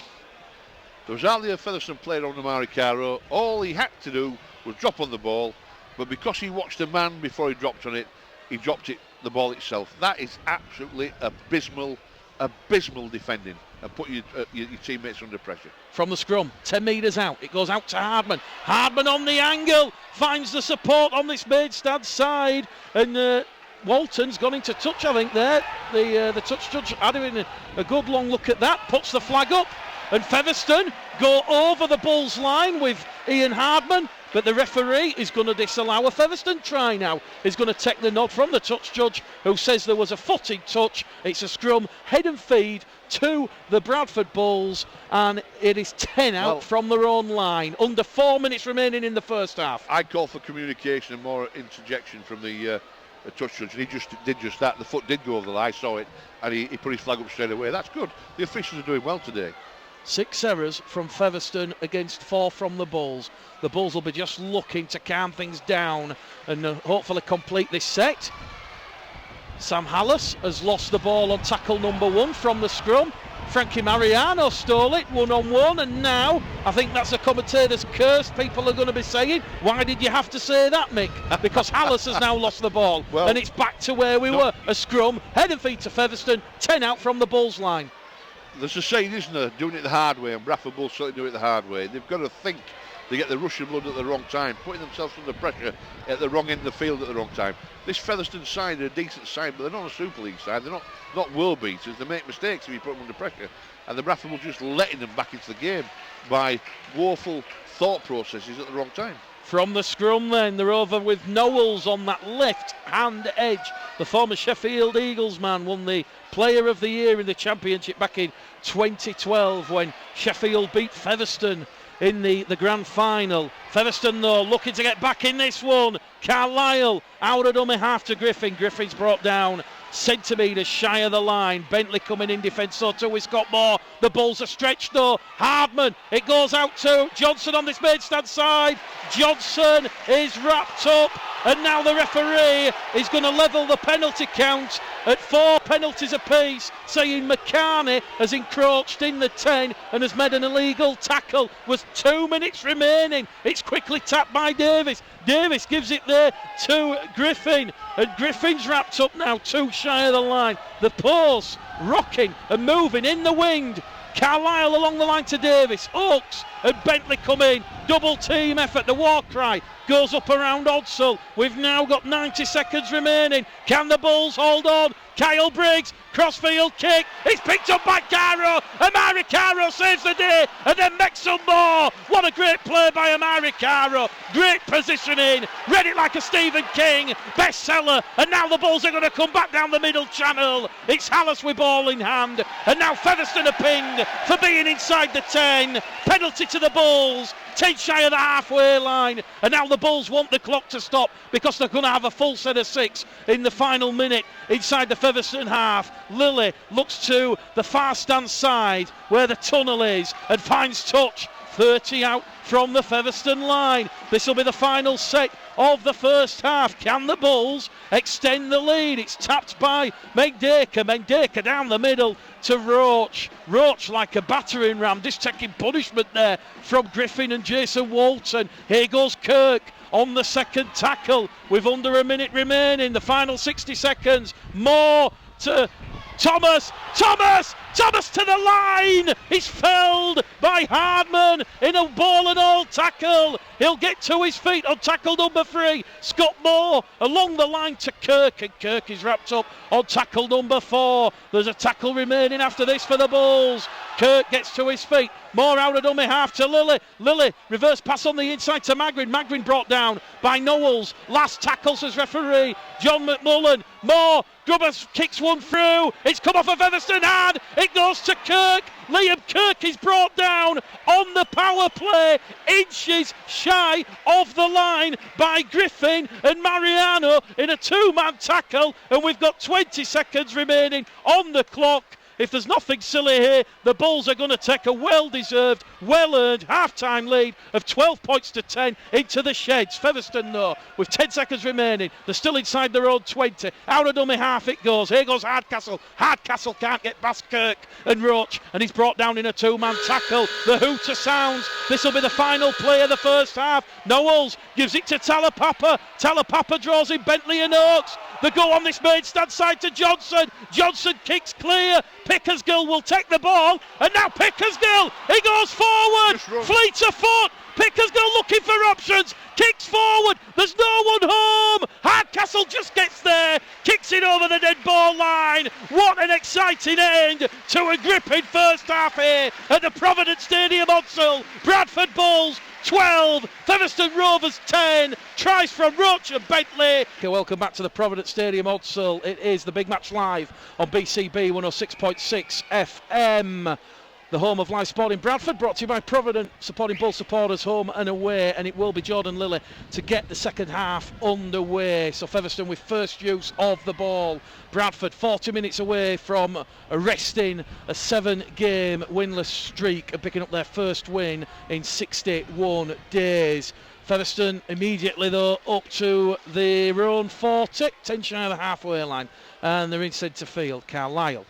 There was hardly a Featherstone player on Amari Caro. All he had to do was drop on the ball, but because he watched a man before he dropped on it, he dropped it, the ball itself. That is absolutely abysmal defending and put your teammates under pressure. From the scrum, 10 metres out, it goes out to Hardman. Hardman on the angle, finds the support on this Maidstad side, and Walton's gone into touch, I think, there. The touch judge having a good long look at that, puts the flag up, and Featherstone go over the Bulls line with Ian Hardman, but the referee is going to disallow a Featherstone try now. He's going to take the nod from the touch judge, who says there was a footed touch. It's a scrum, head and feed to the Bradford Bulls, and it is 10 out from their own line. Under 4 minutes remaining in the first half. I call for communication and more interjection from the touch judge, and he just did just that. The foot did go over the line, I saw it, and he put his flag up straight away. That's good. The officials are doing well today. 6 errors from Featherstone against 4 from the Bulls. The Bulls will be just looking to calm things down and hopefully complete this set. Sam Hallis has lost the ball on tackle number 1 from the scrum. Frankie Mariano stole it 1-on-1, and now I think that's a commentator's curse. People are going to be saying, why did you have to say that, Mick? Because Hallis has now lost the ball, and it's back to where we were. A scrum, head and feet to Featherstone, 10 out from the Bulls line. There's a saying, isn't there, doing it the hard way, and Bradford Bulls certainly do it the hard way. They've got to think they get the rush of blood at the wrong time, putting themselves under pressure at the wrong end of the field at the wrong time. This Featherstone side are a decent side, but they're not a Super League side. They're not world beaters. They make mistakes if you put them under pressure. And the Bradford Bulls just letting them back into the game by woeful thought processes at the wrong time. From the scrum then, they're over with Knowles on that left hand edge. The former Sheffield Eagles man won the Player of the Year in the Championship back in 2012 when Sheffield beat Featherstone in the grand final. Featherstone though looking to get back in this one. Carlisle out of dummy half to Griffin. Griffin's brought down centimetres shy of the line. Bentley coming in defence, so too is Scott Moore. The Bulls are stretched though. Hardman, it goes out to Johnson on this Maidstad side. Johnson is wrapped up, and now the referee is going to level the penalty count at 4 penalties apiece, saying McCarney has encroached in the 10 and has made an illegal tackle. Was 2 minutes remaining. It's quickly tapped by Davis. Davis gives it there to Griffin, and Griffin's wrapped up now, 2 shy of the line. The post rocking and moving in the wind. Carlisle along the line to Davis. Oakes and Bentley come in. Double team effort. The war cry goes up around Odsal. We've now got 90 seconds remaining. Can the Bulls hold on? Kyle Briggs, crossfield kick. It's picked up by Caro. Amari Caro saves the day, and then makes some more. What a great play by Amari Caro. Great positioning. Read it like a Stephen King bestseller. And now the Bulls are going to come back down the middle channel. It's Hallis with ball in hand. And now Featherstone are pinned for being inside the 10. Penalty to the Bulls. 10 shy of the halfway line, and now the Bulls want the clock to stop because they're going to have a full set of 6 in the final minute inside the Featherstone half. Lilly looks to the far stand side where the tunnel is and finds touch. 30 out from the Featherstone line. This will be the final set of the first half. Can the Bulls extend the lead? It's tapped by Mendeka. Mendeka down the middle to Roach. Roach like a battering ram, just taking punishment there from Griffin and Jason Walton. Here goes Kirk on the second tackle with under a minute remaining. The final 60 seconds. More to Thomas to the line. He's felled by Hardman in a ball and all tackle. He'll get to his feet on tackle number 3. Scott Moore along the line to Kirk, and Kirk is wrapped up on tackle number 4. There's a tackle remaining after this for the Bulls. Kirk gets to his feet. More out of dummy half to Lilly. Lilly, reverse pass on the inside to Magrin. Magrin brought down by Knowles. Last tackle, says referee John McMullen. Moore, Grubber kicks one through. It's come off of Featherstone hard. It goes to Kirk. Liam Kirk is brought down on the power play, inches shy of the line by Griffin and Mariano in a 2-man tackle, and we've got 20 seconds remaining on the clock. If there's nothing silly here, the Bulls are going to take a well-deserved, well-earned half-time lead of 12 points to 10 into the sheds. Featherstone, though, with 10 seconds remaining, they're still inside their own 20. Out of dummy half it goes. Here goes Hardcastle. Hardcastle can't get past Kirk and Roach, and he's brought down in a 2-man tackle. The hooter sounds. This will be the final play of the first half. Knowles gives it to Talapapa. Talapapa draws in Bentley and Oakes. They go on this main stand side to Johnson. Johnson kicks clear. Pickersgill will take the ball, and now Pickersgill, he goes forward, fleet of foot. Pickersgill looking for options, kicks forward, there's no one home. Hardcastle just gets there, kicks it over the dead ball line. What an exciting end to a gripping first half here at the Provident Stadium, Odsall. Bradford Bulls 12, Featherstone Rovers 10, tries from Roach and Bentley. Okay, welcome back to the Provident Stadium, Odsall. It is the Big Match Live on BCB 106.6 FM. The home of live sport in Bradford, brought to you by Provident, supporting Bull supporters home and away, and it will be Jordan Lilly to get the second half underway. So Featherstone with first use of the ball. Bradford 40 minutes away from arresting a 7-game winless streak and picking up their first win in 61 days. Featherstone immediately, though, up to their own 40, 10 shy of the halfway line, and they're in centre field. Carlisle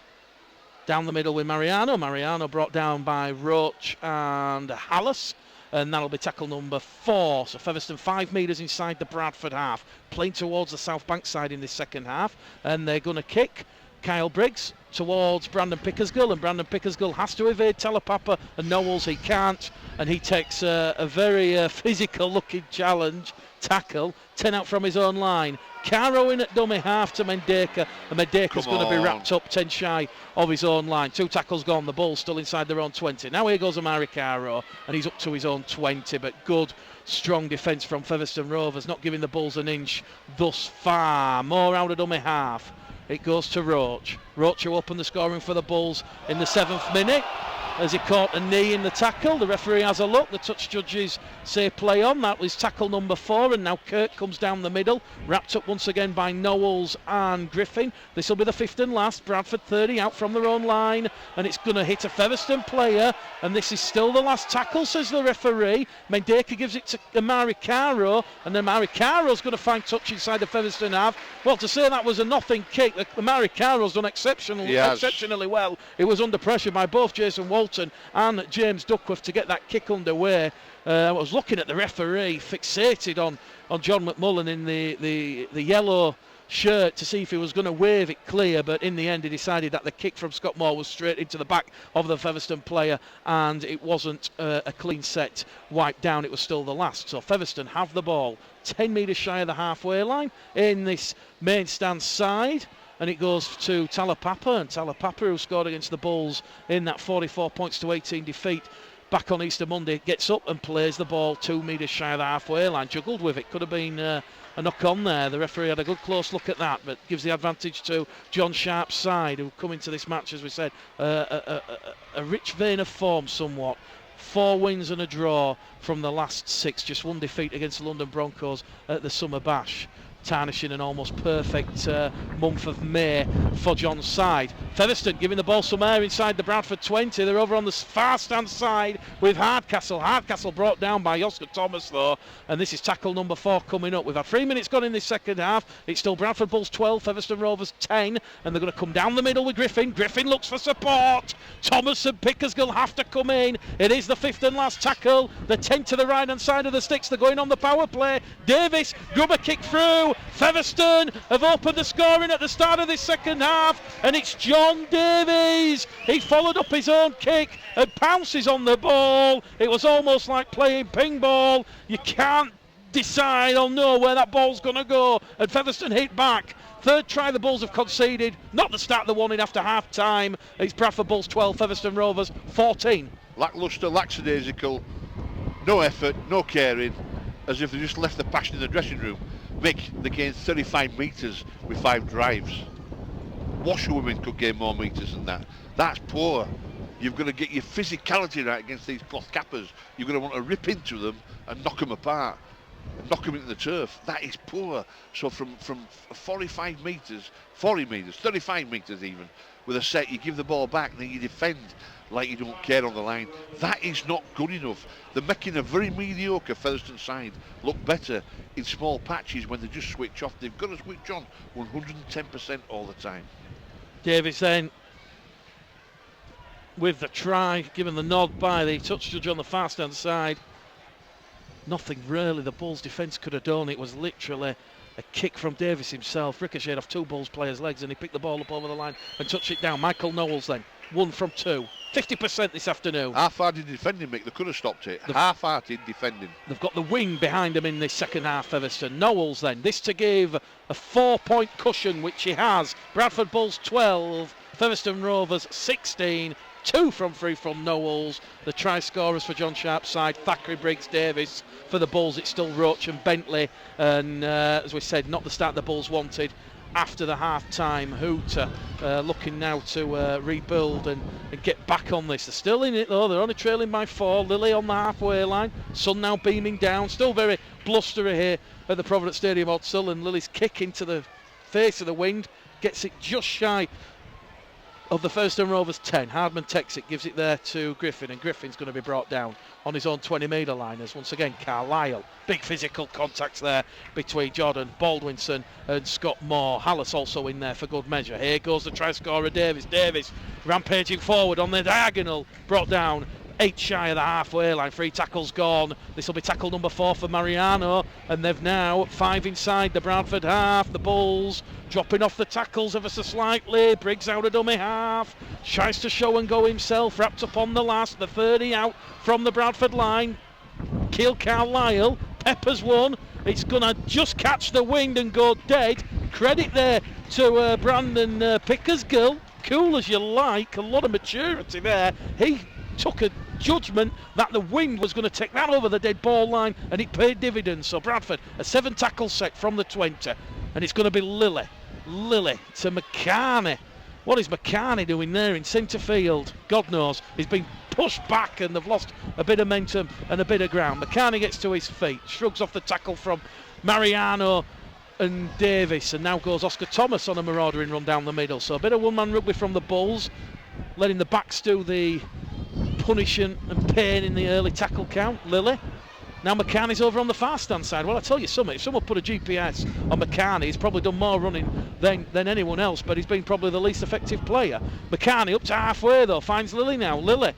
down the middle with Mariano. Mariano brought down by Roach and Hallis, and that'll be tackle number 4. So Featherstone 5 metres inside the Bradford half, playing towards the South Bank side in this second half, and they're going to kick Kyle Briggs towards Brandon Pickersgill, and Brandon Pickersgill has to evade Talapapa and Knowles. He can't, and he takes a very physical looking challenge tackle, 10 out from his own line. Caro in at dummy half to Mendeka, and Mendeka's going to be wrapped up 10 shy of his own line. 2 tackles gone, the Bulls still inside their own 20. Now here goes Amari Caro, and he's up to his own 20, but good strong defence from Featherstone Rovers, not giving the Bulls an inch thus far. More out of dummy half. It goes to Roach. Roach will open the scoring for the Bulls in the 7th minute as he caught a knee in the tackle. The referee has a look. The touch judges say play on. That was tackle number 4, and now Kirk comes down the middle, wrapped up once again by Knowles and Griffin. This will be the 5th and last. Bradford 30 out from their own line, and it's going to hit a Featherstone player, and this is still the last tackle, says the referee. Mendeka gives it to Amari Caro, and Amari Caro's going to find touch inside the Featherstone half. Well, to say that was a nothing kick, Amari Caro's done exceptionally well. It was under pressure by both Jason Walton and James Duckworth to get that kick underway. I was looking at the referee, fixated on John McMullen in the yellow shirt to see if he was going to wave it clear, but in the end he decided that the kick from Scott Moore was straight into the back of the Featherstone player, and it wasn't a clean set wiped down. It was still the last. So Featherstone have the ball 10 metres shy of the halfway line in this main stand side, and it goes to Talapapa, and Talapapa, who scored against the Bulls in that 44 points to 18 defeat back on Easter Monday, gets up and plays the ball 2 metres shy of the halfway line. Juggled with it, could have been a knock on there. The referee had a good close look at that, but gives the advantage to John Sharp's side, who come into this match, as we said, a rich vein of form somewhat. 4 wins and a draw from the last 6, just 1 defeat against the London Broncos at the Summer Bash, tarnishing an almost perfect month of May for John's side. Featherstone giving the ball some air inside the Bradford 20. They're over on the far stand side with Hardcastle. Hardcastle brought down by Oscar Thomas, though, and this is tackle number 4 coming up. We've had 3 minutes gone in this second half. It's still Bradford Bulls 12, Featherstone Rovers 10, and they're going to come down the middle with Griffin. Griffin looks for support. Thomas and Pickersgill have to come in. It is the 5th and last tackle. The 10 to the right hand side of the sticks. They're going on the power play. Davis, Grubber kick through. Featherstone have opened the scoring at the start of this second half, and it's John Davies. He followed up his own kick and pounces on the ball. It was almost like playing ping ball. You can't decide or know where that ball's going to go, and Featherstone hit back. Third try the Bulls have conceded, not the start they wanted after half time. It's Bradford Bulls 12, Featherstone Rovers 14. Lacklustre, lackadaisical, no effort, no caring, as if they just left the passion in the dressing room. Mick, they gained 35 metres with 5 drives. Washerwomen could gain more metres than that. That's poor. You've got to get your physicality right against these cloth cappers. You're going to want to rip into them and knock them apart, knock them into the turf. That is poor. So from 45 metres, 40 metres, 35 metres even, with a set, you give the ball back and then you defend like you don't care on the line. That is not good enough. They're making a very mediocre Featherstone side look better in small patches when they just switch off. They've got to switch on 110% all the time. Davies then with the try, given the nod by the touch judge on the fast hand side. Nothing really the Bulls defence could have done. It was literally a kick from Davies himself, ricocheted off 2 Bulls players' legs, and he picked the ball up over the line and touched it down. Michael Knowles then, 1 from 2. 50% this afternoon. Half-hearted defending, Mick. They could have stopped it. Half-hearted defending. They've got the wing behind them in this second half, Featherstone. Knowles then, this to give a 4-point cushion, which he has. Bradford Bulls 12, Featherstone Rovers 16. 2 from 3 from Knowles. The try scorers for John Sharp's side, Thackeray, Briggs, Davis. For the Bulls, it's still Roach and Bentley. And as we said, not the start the Bulls wanted after the half-time hooter. Looking now to rebuild and get back on this. They're still in it though. They're only trailing by 4. Lily on the halfway line. Sun now beaming down. Still very blustery here at the Provident Stadium Odsall. And Lily's kick into the face of the wind gets it just shy of the Featherstone Rovers 10. Hardman takes it, gives it there to Griffin, and Griffin's going to be brought down on his own 20-metre line as once again Carlisle. Big physical contacts there between Jordan Baldwinson and Scott Moore. Hallis also in there for good measure. Here goes the try scorer Davis. Davis rampaging forward on the diagonal, brought down 8 shy of the halfway line. 3 tackles gone. This will be tackle number 4 for Mariano, and they've now 5 inside the Bradford half. The Bulls dropping off the tackles ever so slightly. Briggs out of dummy half, tries to show and go himself, wrapped up on the last. The 30 out from the Bradford line. Keel Carlisle, Peppers one. It's gonna just catch the wind and go dead. Credit there to Brandon Pickersgill. Cool as you like, a lot of maturity there. He took a judgment that the wind was going to take that over the dead ball line, and it paid dividends. So Bradford, a 7 tackle set from the 20, and it's going to be Lily to McCarney. What is McCarney doing there in centre field? God knows. He's been pushed back and they've lost a bit of momentum and a bit of ground. McCarney gets to his feet, shrugs off the tackle from Mariano and Davis, and now goes Oscar Thomas on a maraudering run down the middle. So a bit of one-man rugby from the Bulls, letting the backs do the punishing and pain in the early tackle count. Lily. Now McCarney's over on the far stand side. Well, I tell you something, if someone put a GPS on McCarney, he's probably done more running than anyone else, but he's been probably the least effective player. McCarney up to halfway though, finds Lily now. Lily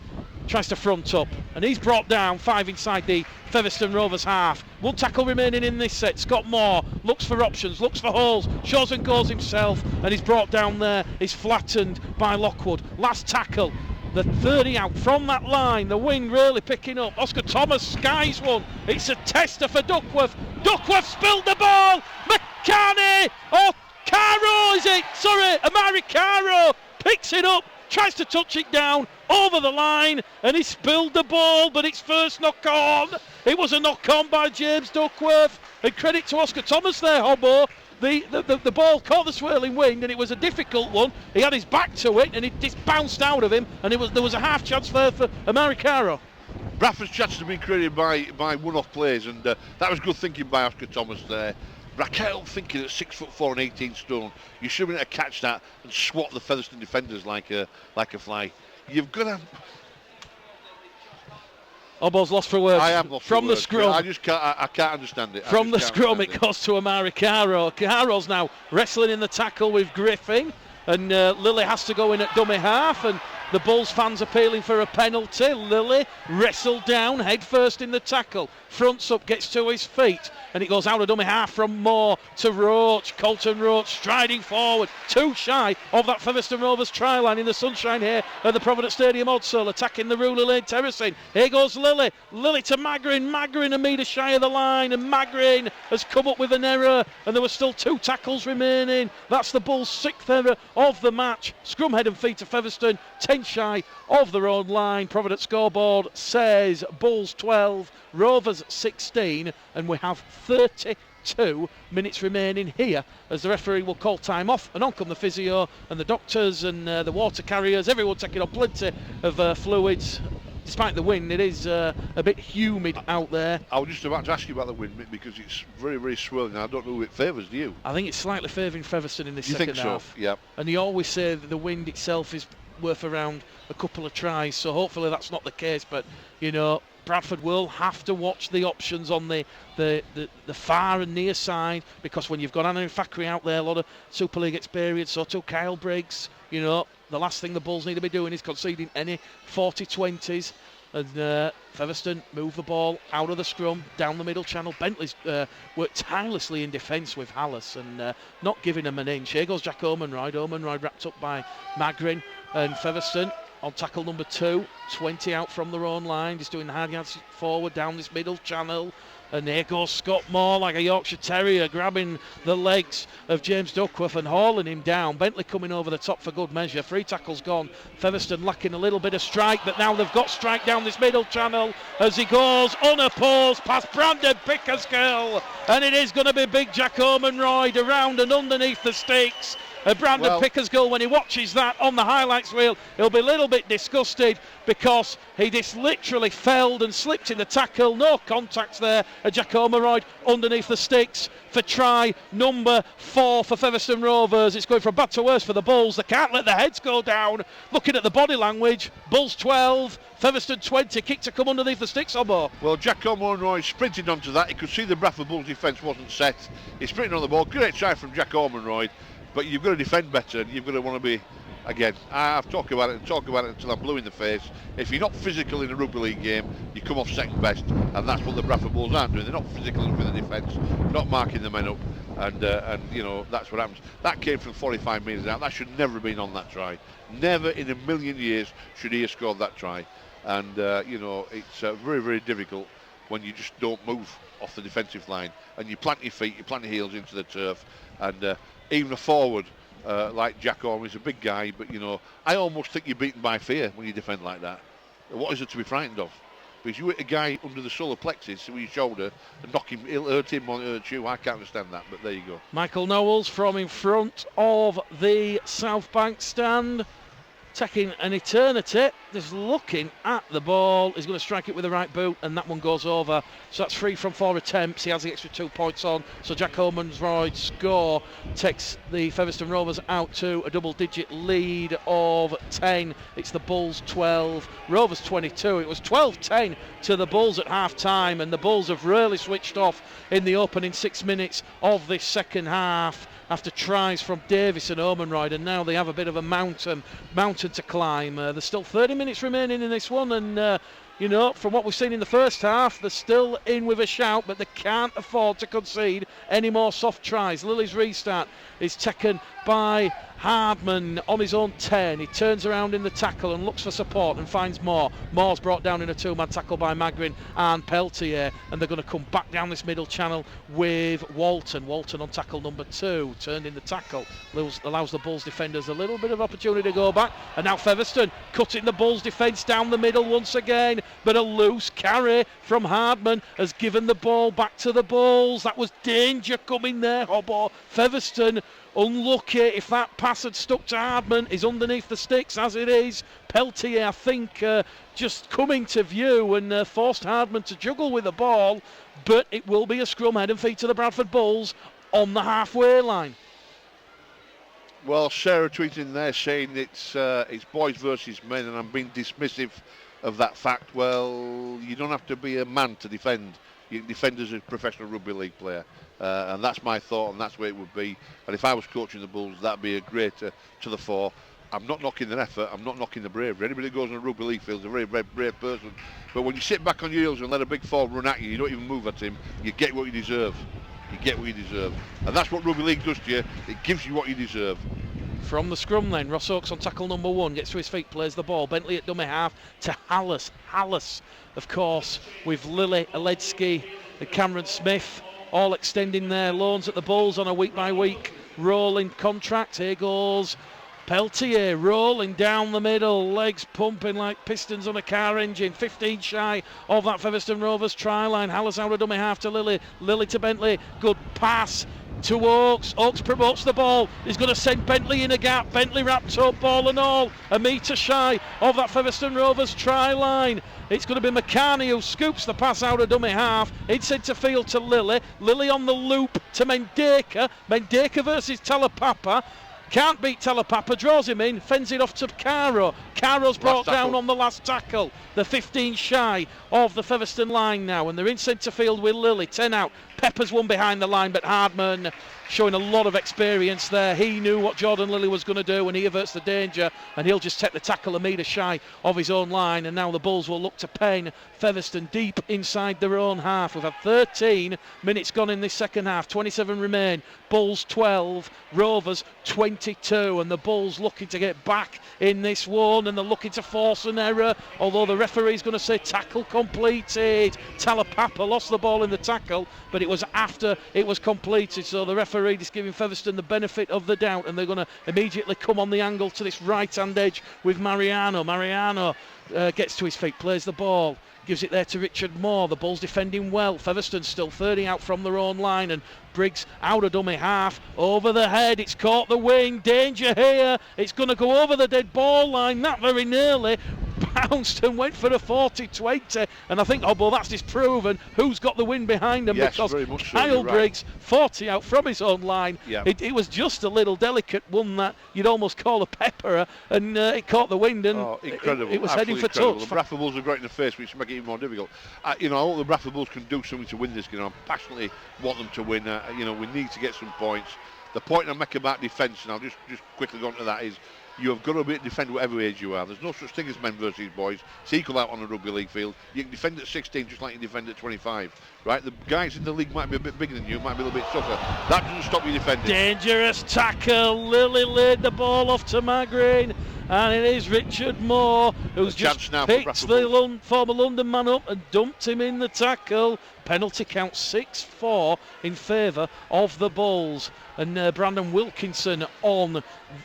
tries to front up, and he's brought down 5 inside the Featherstone Rovers half. 1 tackle remaining in this set. Scott Moore looks for options, looks for holes, shows and goes himself, and he's brought down there. He's flattened by Lockwood. Last tackle. The 30 out from that line, the wind really picking up. Oscar Thomas skies one. It's a tester for Duckworth. Duckworth spilled the ball. McCarney, Caro is it? Sorry, Amari Caro picks it up, tries to touch it down over the line, and he spilled the ball, but it's first knock on. It was a knock on by James Duckworth, and credit to Oscar Thomas there, Hobbo. The ball caught the swirling wind, and it was a difficult one. He had his back to it, and it just bounced out of him, and there was a half chance there for Amari Caro. Bradford's chances have been created by one-off plays, and that was good thinking by Oscar Thomas there. But I can't help thinking at 6'4" and 18 stone, you should be able to catch that and swat the Featherstone defenders like a fly. You've got to. Obbo's lost for words. I am lost from for the words. scrum. I can't understand it. From the scrum, it goes to Amari Caro. Caro's now wrestling in the tackle with Griffin, and Lily has to go in at dummy half, and The Bulls fans appealing for a penalty. Lilly wrestled down, head first in the tackle. Fronts up, gets to his feet, and it goes out of dummy half from Moore to Roach. Colton Roach striding forward, too shy of that Featherstone Rovers try line in the sunshine here at the Provident Stadium Odsall, attacking the Ruler Lane terracing. Here goes Lilly. Lilly to Magrin. Magrin a metre shy of the line, and Magrin has come up with an error, and there were still 2 tackles remaining. That's the Bulls' 6th error of the match. Scrum head and feet to Featherstone, 10 shy of their own line. Provident scoreboard says Bulls 12, Rovers 16, and we have 32 minutes remaining here as the referee will call time off, and on come the physio and the doctors and the water carriers, everyone taking on plenty of fluids. Despite the wind, it is a bit humid out there. I was just about to ask you about the wind, Mick, because it's very, very swirling. I don't know who it favours, do you? I think it's slightly favouring Featherstone in this second half. You think so? Yeah. And you always say that the wind itself is worth around a couple of tries, so hopefully that's not the case. But, you know, Bradford will have to watch the options on the far and near side, because when you've got Anna Fakri out there, a lot of Super League experience, so too Kyle Briggs, you know, the last thing the Bulls need to be doing is conceding any 40-20s. And Featherstone move the ball out of the scrum, down the middle channel. Bentley's worked tirelessly in defence with Hallis and not giving him an inch. Here goes Jack Omenroyd. Omenroyd wrapped up by Magrin, and Featherstone on tackle number 2, 20 out from their own line. Just doing the hard yards forward down this middle channel. And here goes Scott Moore like a Yorkshire Terrier, grabbing the legs of James Duckworth and hauling him down. Bentley coming over the top for good measure. 3 tackles gone. Featherstone lacking a little bit of strike, but now they've got strike down this middle channel as he goes unopposed past Brandon Pickersgill. And it is going to be big Jack Omenroyd around and underneath the stakes. Brandon Pickersgill, when he watches that on the highlights reel, he'll be a little bit disgusted because he just literally fell and slipped in the tackle. No contacts there. Jack Omenroyd underneath the sticks for try number 4 for Featherstone Rovers. It's going from bad to worse for the Bulls. They can't let the heads go down. Looking at the body language, Bulls 12, Featherstone 20. Kick to come underneath the sticks, Obo. Well, Jack Omenroyd sprinted onto that. He could see the Bradford Bulls defence wasn't set. He's sprinting on the ball. Great try from Jack Omenroyd. But you've got to defend better, and you've got to want to be, again, I've talked about it until I'm blue in the face. If you're not physical in a rugby league game, you come off second best, and that's what the Bradford Bulls aren't doing. They're not physical enough in the defence, not marking the men up, and you know, that's what happens. That came from 45 metres out. That should never have been on that try. Never in a million years should he have scored that try. And, you know, it's very, very difficult when you just don't move off the defensive line, and you plant your feet, you plant your heels into the turf, and even a forward like Jack Orme is a big guy, but you know, I almost think you're beaten by fear when you defend like that. What is it to be frightened of? Because you hit a guy under the solar plexus with your shoulder and knock him, it'll hurt him or hurt you. I can't understand that, but there you go. Michael Knowles from in front of the South Bank stand, taking an eternity, just looking at the ball. He's going to strike it with the right boot, and that one goes over. So that's 3 from 4 attempts. He has the extra 2 points on. So Jack Omenroyd's score takes the Featherstone Rovers out to a double-digit lead of 10. It's the Bulls 12, Rovers 22. It was 12-10 to the Bulls at half-time, and the Bulls have really switched off in the opening 6 minutes of this second half, after tries from Davis and Omenroyd, and now they have a bit of a mountain to climb. There's still 30 minutes remaining in this one, and you know, from what we've seen in the first half, they're still in with a shout, but they can't afford to concede any more soft tries. Lilly's restart is taken by Hardman on his own 10. He turns around in the tackle and looks for support and finds Moore. Moore's brought down in a 2-man tackle by Magrin and Peltier, and they're going to come back down this middle channel with Walton. Walton on tackle number 2, turned in the tackle, allows the Bulls defenders a little bit of opportunity to go back, and now Featherstone cutting the Bulls defence down the middle once again, but a loose carry from Hardman has given the ball back to the Bulls. That was danger coming there, Hobbo. Featherstone unlucky. If that pass had stuck to Hardman, is underneath the sticks as it is. Peltier, I think, just coming to view and forced Hardman to juggle with the ball, but it will be a scrum head and feet to the Bradford Bulls on the halfway line. Well, Sarah tweeted in there saying it's boys versus men, and I'm being dismissive of that fact. Well, you don't have to be a man to defend. You can defend as a professional rugby league player. And that's my thought, and that's where it would be. And if I was coaching the Bulls, that'd be a great to the fore. I'm not knocking their effort, I'm not knocking the bravery. Anybody that goes on a rugby league field is a very, very brave person. But when you sit back on your heels and let a big forward run at you, you don't even move at him, you get what you deserve. You get what you deserve. And that's what rugby league does to you. It gives you what you deserve. From the scrum then, Ross Oakes on tackle number 1, gets to his feet, plays the ball. Bentley at dummy half to Hallis. Hallis, of course, with Lily, Aledzki and Cameron Smith, all extending their loans at the Bulls on a week-by-week rolling contract. Here goes Peltier rolling down the middle, legs pumping like pistons on a car engine. 15 shy of that Featherstone Rovers try line. Hallis out of dummy half to Lily. Lily to Bentley. Good pass to Oakes. Oakes promotes the ball. He's going to send Bentley in a gap. Bentley wrapped up, ball and all. A metre shy of that Featherstone Rovers try line. It's going to be McCarney who scoops the pass out of dummy half. It's centre field to Lily. Lily on the loop to Mendeka. Mendeka versus Talapapa. Can't beat Talapapa, draws him in, fends it off to Caro. Caro's brought down on the last tackle. The 15 shy of the Featherstone line now, and they're in centre field with Lily. 10 out. Pepper's one behind the line, but Hardman showing a lot of experience there. He knew what Jordan Lilly was going to do, and he averts the danger, and he'll just take the tackle a metre shy of his own line. And now the Bulls will look to pen Featherstone deep inside their own half. We've had 13 minutes gone in this second half, 27 remain. Bulls 12, Rovers 22, and the Bulls looking to get back in this one, and they're looking to force an error, although the referee's going to say tackle completed. Talapapa lost the ball in the tackle, but it was after it was completed, so the referee is giving Featherstone the benefit of the doubt, and they're going to immediately come on the angle to this right hand edge with Mariano. Mariano gets to his feet, plays the ball, gives it there to Richard Moore. The Bulls defending well. Featherstone still 30 out from their own line, and Briggs out of dummy half, over the head, it's caught the wing, danger here, it's going to go over the dead ball line, not very nearly, bounced and went for a 40-20, and I think, well, that's disproven who's got the win behind them, yes, because very much so, Kyle right. Briggs 40 out from his own line. Yeah. It was just a little delicate one that you'd almost call a pepperer, and it caught the wind, and incredible. it was heading for incredible. touch. The Bradford Bulls are great in the face, which make it even more difficult. I hope the Bradford Bulls can do something to win this game. I passionately want them to win. We need to get some points. The point I make about defence, and I'll just quickly go on to that, is you have got to defend whatever age you are. There's no such thing as men versus boys. It's equal out on a rugby league field. You can defend at 16 just like you defend at 25. Right? The guys in the league might be a bit bigger than you, might be a little bit tougher. That doesn't stop you defending. Dangerous tackle. Lily laid the ball off to Magrin, and it is Richard Moore who's just picked the former London man up and dumped him in the tackle. Penalty count 6-4 in favour of the Bulls, and Brandon Wilkinson on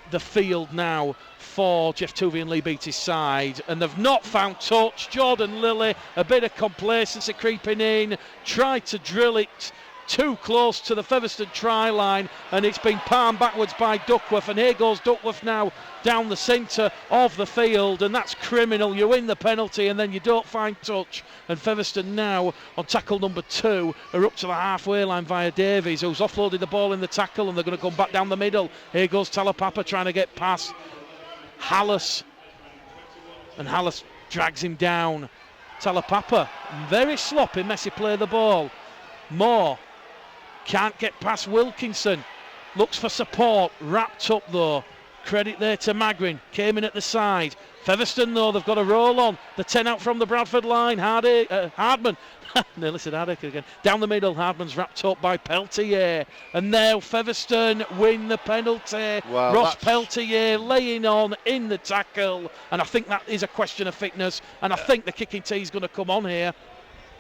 the field now for Jeff Tuvey and Lee Beattie's side, and they've not found touch. Jordan Lilly, a bit of complacency creeping in, tried to drill it too close to the Featherstone try line, and it's been palmed backwards by Duckworth, and here goes Duckworth now down the centre of the field, and that's criminal. You win the penalty and then you don't find touch, and Featherstone now on tackle number 2 are up to the halfway line via Davies, who's offloaded the ball in the tackle, and they're going to come back down the middle. Here goes Talapapa trying to get past Hallis, and Hallis drags him down. Talapapa, very sloppy, messy play the ball. Moore can't get past Wilkinson, looks for support, wrapped up though. Credit there to Magrin, came in at the side. Featherstone though, they've got a roll on. The 10 out from the Bradford line. Hardman, nearly said Hardaker again. Down the middle, Hardman's wrapped up by Peltier. And now Featherstone win the penalty. Well, Ross Peltier laying on in the tackle. And I think that is a question of fitness. And I think the kicking tee is going to come on here.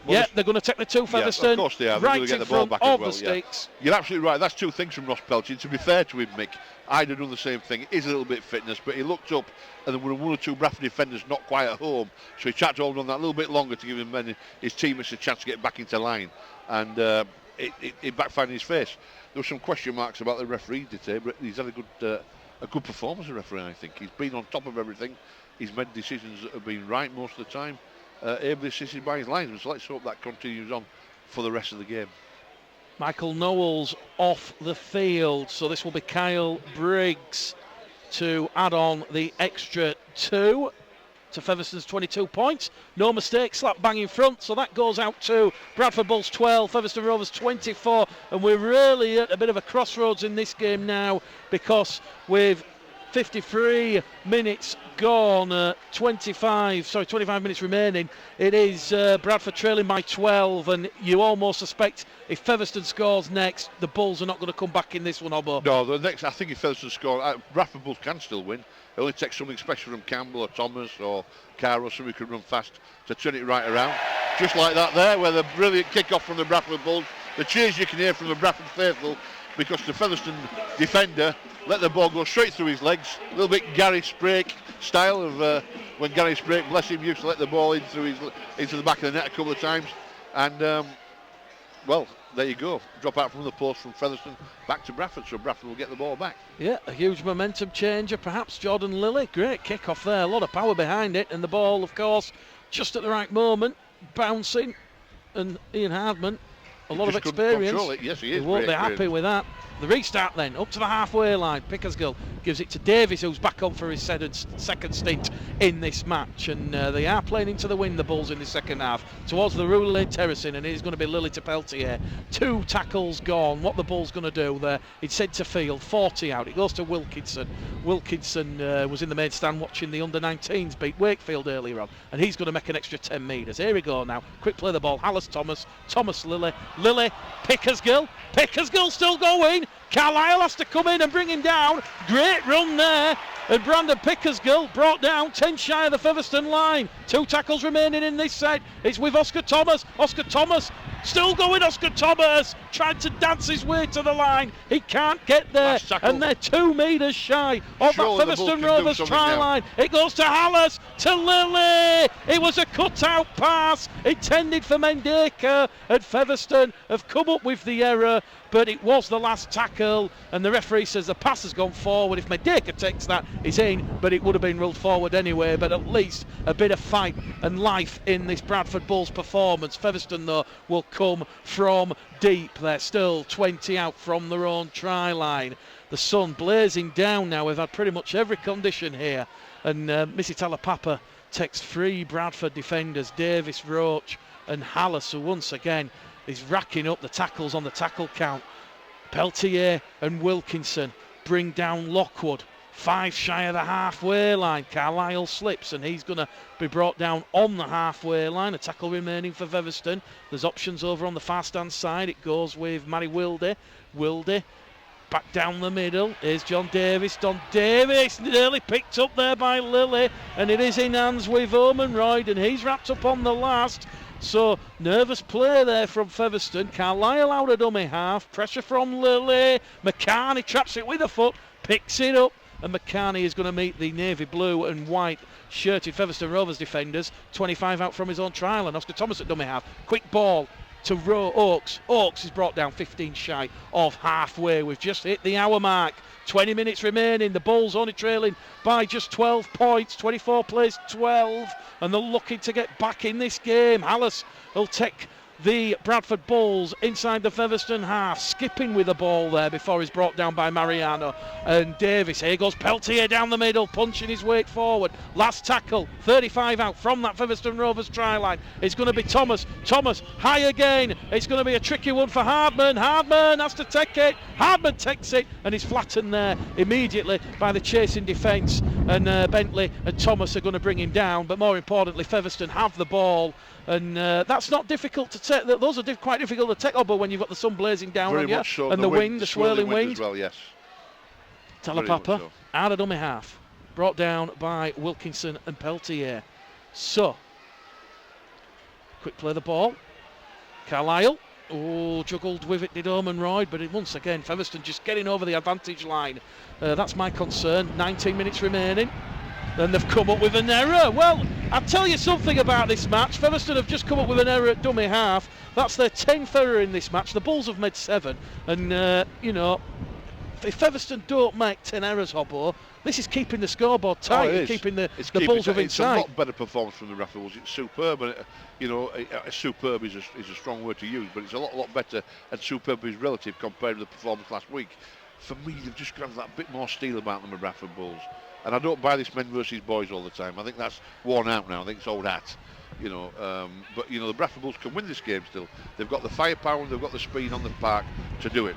Well, they're going to take the 2 Featherstone. Of course they are. Right get in the ball front back of well, the sticks. You're absolutely right. That's 2 things from Ross Peltier. To be fair to him, Mick, I'd have done the same thing. It is a little bit fitness, but he looked up and there were 1 or 2 Bradford defenders not quite at home, so he tried to hold on that a little bit longer to give him and his teammates a chance to get back into line, and it backfired in his face. There were some question marks about the referee today, but he's had a good performance as a referee. I think he's been on top of everything. He's made decisions that have been right most of the time, ably assisted by his linesmen, so let's hope that continues on for the rest of the game. Michael Knowles off the field, so this will be Kyle Briggs to add on the extra 2 to Featherstone's 22 points. No mistake, slap bang in front, so that goes out to Bradford Bulls 12, Featherstone Rovers 24, and we're really at a bit of a crossroads in this game now, because with 53 minutes gone, 25 minutes remaining. It is Bradford trailing by 12, and you almost suspect if Featherstone scores next, the Bulls are not going to come back in this one, Obbo. No, the next, I think if Featherstone scores, Bradford Bulls can still win. It only takes something special from Campbell or Thomas or Carr or somebody who can run fast to turn it right around. Just like that there, where the brilliant kick-off from the Bradford Bulls. The cheers you can hear from the Bradford faithful, because the Featherstone defender let the ball go straight through his legs. A little bit Gary Sprake style of when Gary Sprake, bless him, used to let the ball into the back of the net a couple of times. And, well, there you go. Drop out from the post from Featherstone back to Bradford, so Bradford will get the ball back. Yeah, a huge momentum changer, perhaps. Jordan Lilly, great kick-off there. A lot of power behind it, and the ball, of course, just at the right moment, bouncing. And Ian Hardman, a lot of experience. Yes, he is. He won't be happy with that. The restart then, up to the halfway line. Pickersgill gives it to Davies, who's back on for his second stint in this match. And they are playing into the wind, the Bulls, in the second half, towards the Rural Lane terracing, and it is going to be Lily to Peltier. 2 tackles gone. What the Bulls going to do there? It's sent to field, 40 out. It goes to Wilkinson. Wilkinson was in the main stand watching the under-19s beat Wakefield earlier on, and he's going to make an extra 10 metres. Here we go now. Quick play the ball. Hallis Thomas. Thomas Lily. Lily. Pickersgill. Pickersgill still going. Carlisle has to come in and bring him down. Great run there. And Brandon Pickersgill brought down 10 shy of the Featherstone line. 2 tackles remaining in this set. It's with Oscar Thomas. Oscar Thomas still going. Oscar Thomas trying to dance his way to the line. He can't get there. And they're 2 metres shy of that Featherstone Rovers try line. It goes to Hallis, to Lily. It was a cut-out pass intended for Mendeka. And Featherstone have come up with the error, but it was the last tackle, and the referee says the pass has gone forward. If Mendeka takes that, he's in, but it would have been ruled forward anyway. But at least a bit of fight and life in this Bradford Bulls performance. Featherstone, though, will come from deep. They're still 20 out from their own try line. The sun blazing down now. We've had pretty much every condition here, and Missy Talapapa takes 3 Bradford defenders, Davis, Roach and Hallis, who once again is racking up the tackles on the tackle count. Peltier and Wilkinson bring down Lockwood, 5 shy of the halfway line. Carlisle slips, and he's going to be brought down on the halfway line. A tackle remaining for Featherstone. There's options over on the far stand side. It goes with Mary Wilde. Wilde back down the middle. Here's John Davis. Don Davis nearly picked up there by Lily, and it is in hands with Omenroyd, and he's wrapped up on the last. So, nervous play there from Featherstone. Carlisle out of dummy half. Pressure from Lily. McCarney traps it with a foot, picks it up, and McCarney is going to meet the navy blue and white shirted Featherstone Rovers defenders. 25 out from his own trial, and Oscar Thomas at dummy half. Quick ball to Oakes. Oakes is brought down 15 shy of halfway. We've just hit the hour mark. 20 minutes remaining. The Bulls only trailing by just 12 points. 24 plays 12, and they're looking to get back in this game. Hallis will take the Bradford Bulls inside the Featherstone half, skipping with the ball there before he's brought down by Mariano and Davis. Here goes Peltier down the middle, punching his weight forward. Last tackle, 35 out from that Featherstone Rovers try line. It's going to be Thomas. Thomas high again. It's going to be a tricky one for Hardman. Hardman has to take it. Hardman takes it, and he's flattened there immediately by the chasing defence. And Bentley and Thomas are going to bring him down. But more importantly, Featherstone have the ball. And that's not difficult to take. Those are quite difficult to take, but when you've got the sun blazing down Very on you, much so. and the wind, the swirling wind. As well, yes. Talapapa out of dummy half, brought down by Wilkinson and Peltier. So, quick play the ball. Carlisle. Oh, juggled with it, did Omenroyd, but once again, Featherstone just getting over the advantage line. That's my concern. 19 minutes remaining. Then they've come up with an error. Well, I'll tell you something about this match. Featherstone have just come up with an error at dummy half. That's their 10th error in this match. The Bulls have made 7. And, you know, if Featherstone don't make 10 errors, Hobbo, this is keeping the scoreboard tight and keeping the Bulls within sight. It's a lot better performance from the Raffles. It's superb. And, you know, superb is a strong word to use, but it's a lot better, and superb is relative compared to the performance last week. For me, they've just got that bit more steel about them, the Bradford Bulls. And I don't buy this men versus boys all the time. I think that's worn out now. I think it's old hat, you know. But, you know, the Bradford Bulls can win this game still. They've got the firepower and they've got the speed on the park to do it.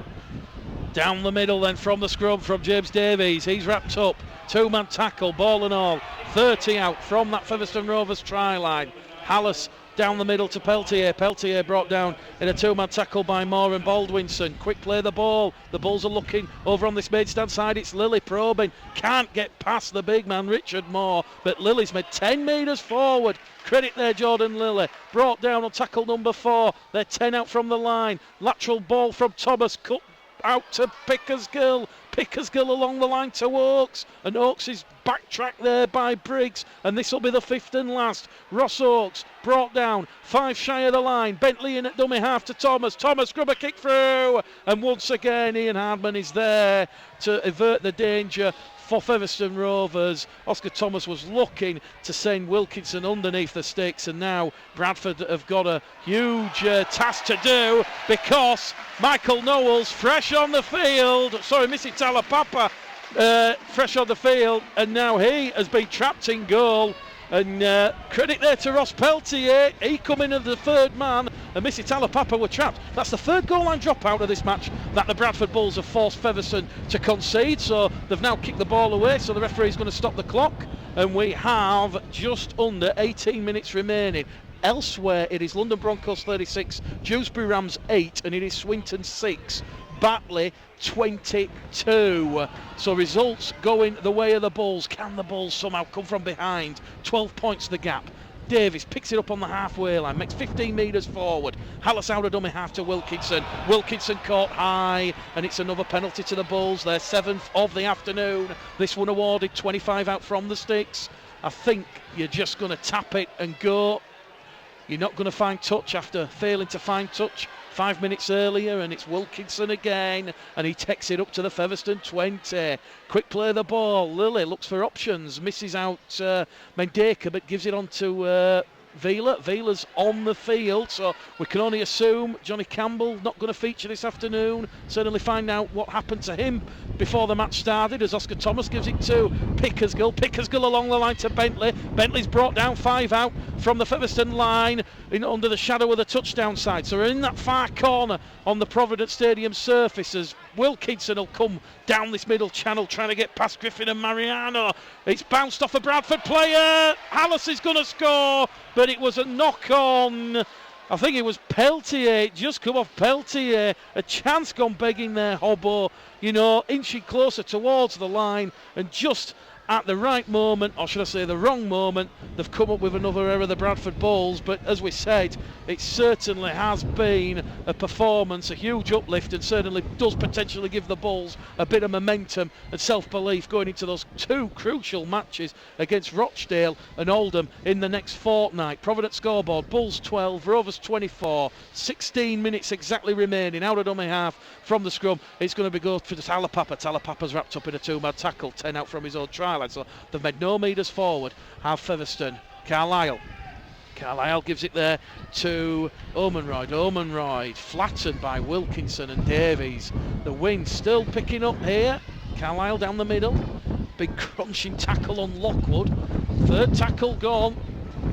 Down the middle then from the scrum from James Davies. He's wrapped up. 2-man tackle, ball and all. 30 out from that Featherstone Rovers try line. Hallis down the middle to Peltier. Peltier brought down in a 2-man tackle by Moore and Baldwinson. Quick play the ball. The Bulls are looking over on this maidstand side. It's Lilly probing. Can't get past the big man, Richard Moore. But Lilly's made 10 metres forward. Credit there, Jordan Lilly. Brought down on tackle number 4. They're 10 out from the line. Lateral ball from Thomas. Cut out to Pickersgill. Pickersgill along the line to Oakes, and Oakes is backtracked there by Briggs, and this will be the 5th and last. Ross Oakes brought down 5 shy of the line. Bentley in at dummy half to Thomas. Thomas grubber kick through, and once again Ian Hardman is there to avert the danger for Featherstone Rovers. Oscar Thomas was looking to send Wilkinson underneath the sticks, and now Bradford have got a huge task to do, because Michael Knowles fresh on the field, Missy Talapapa fresh on the field, and now he has been trapped in goal. And credit there to Ross Peltier. He come in as the 3rd man, and Missy Talapapa were trapped. That's the 3rd goal line drop out of this match that the Bradford Bulls have forced Featherstone to concede. So they've now kicked the ball away, so the referee's going to stop the clock, and we have just under 18 minutes remaining. Elsewhere it is London Broncos 36, Dewsbury Rams 8, and it is Swinton 6, Batley 22. So results going the way of the Bulls. Can the Bulls somehow come from behind? 12 points the gap. Davies picks it up on the halfway line, makes 15 metres forward. Hallis out of dummy half to Wilkinson. Wilkinson caught high, and it's another penalty to the Bulls. Their 7th of the afternoon. This one awarded, 25 out from the sticks. I think you're just going to tap it and go. You're not going to find touch after failing to find touch 5 minutes earlier, and it's Wilkinson again, and he takes it up to the Featherstone 20. Quick play the ball. Lilly looks for options, misses out Mendeka, but gives it on to Vila. Vila's on the field, so we can only assume Johnny Campbell not going to feature this afternoon. Certainly find out what happened to him before the match started, as Oscar Thomas gives it to Pickersgill. Pickersgill along the line to Bentley. Bentley's brought down 5 out from the Featherstone line under the shadow of the touchdown side. So we're in that far corner on the Provident Stadium surface, as Wilkinson will come down this middle channel trying to get past Griffin and Mariano. It's bounced off a Bradford player. Hallis is going to score, but it was a knock on. I think it was Peltier. Just come off Peltier. A chance gone begging there, Hobbo. Inching closer towards the line, and just at the right moment, or should I say the wrong moment, they've come up with another error, the Bradford Bulls. But as we said, it certainly has been a performance, a huge uplift, and certainly does potentially give the Bulls a bit of momentum and self-belief going into those 2 crucial matches against Rochdale and Oldham in the next fortnight. Provident scoreboard, Bulls 12, Rovers 24, 16 minutes exactly remaining. Out of dummy half from the scrum, it's going to be good for the Talapapa. Talapapa's wrapped up in a 2-man tackle, 10 out from his own try line, so they've made no metres forward. Have Featherstone. Carlisle gives it there to Omenroyd. Omenroyd flattened by Wilkinson and Davies. The wind still picking up here. Carlisle down the middle. Big crunching tackle on Lockwood. 3rd tackle gone.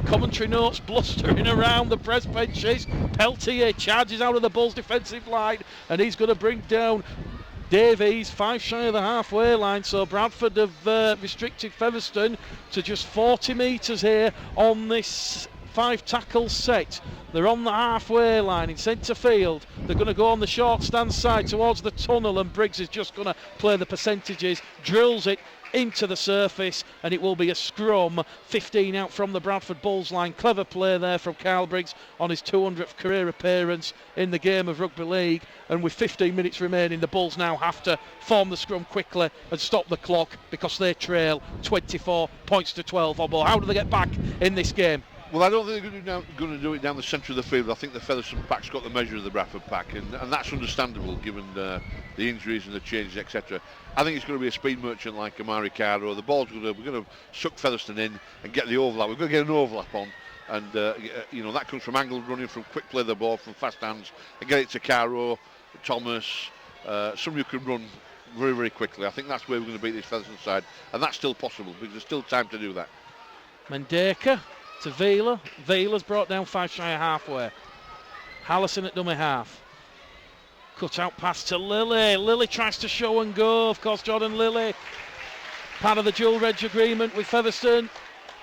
Commentary notes blustering around the press benches. Peltier charges out of the Bulls defensive line, and he's going to bring down Davies 5 shy of the halfway line. So Bradford have restricted Featherstone to just 40 metres here on this 5 tackle set. They're on the halfway line in centre field. They're going to go on the short stand side towards the tunnel, and Briggs is just going to play the percentages, drills it into the surface, and it will be a scrum. 15 out from the Bradford Bulls line. Clever play there from Carl Briggs on his 200th career appearance in the game of rugby league. And with 15 minutes remaining, the Bulls now have to form the scrum quickly and stop the clock, because they trail 24 points to 12. How do they get back in this game? Well, I don't think they're going to do it down the centre of the field. I think the Featherstone pack's got the measure of the Bradford pack, and that's understandable given the injuries and the changes, etc. I think it's going to be a speed merchant like Amari Caro. The ball's we're going to suck Featherstone in and get the overlap. We're going to get an overlap on, and that comes from angled running, from quick play the ball, from fast hands, and get it to Caro, Thomas, somebody who can run very, very quickly. I think that's where we're going to beat this Featherstone side, and that's still possible because there's still time to do that. Mendeka to Vila. Vila's brought down 5 shy of halfway. Hallison at dummy half. Cut out pass to Lilly. Lilly tries to show and go. Of course, Jordan Lilly, part of the dual reg agreement with Featherstone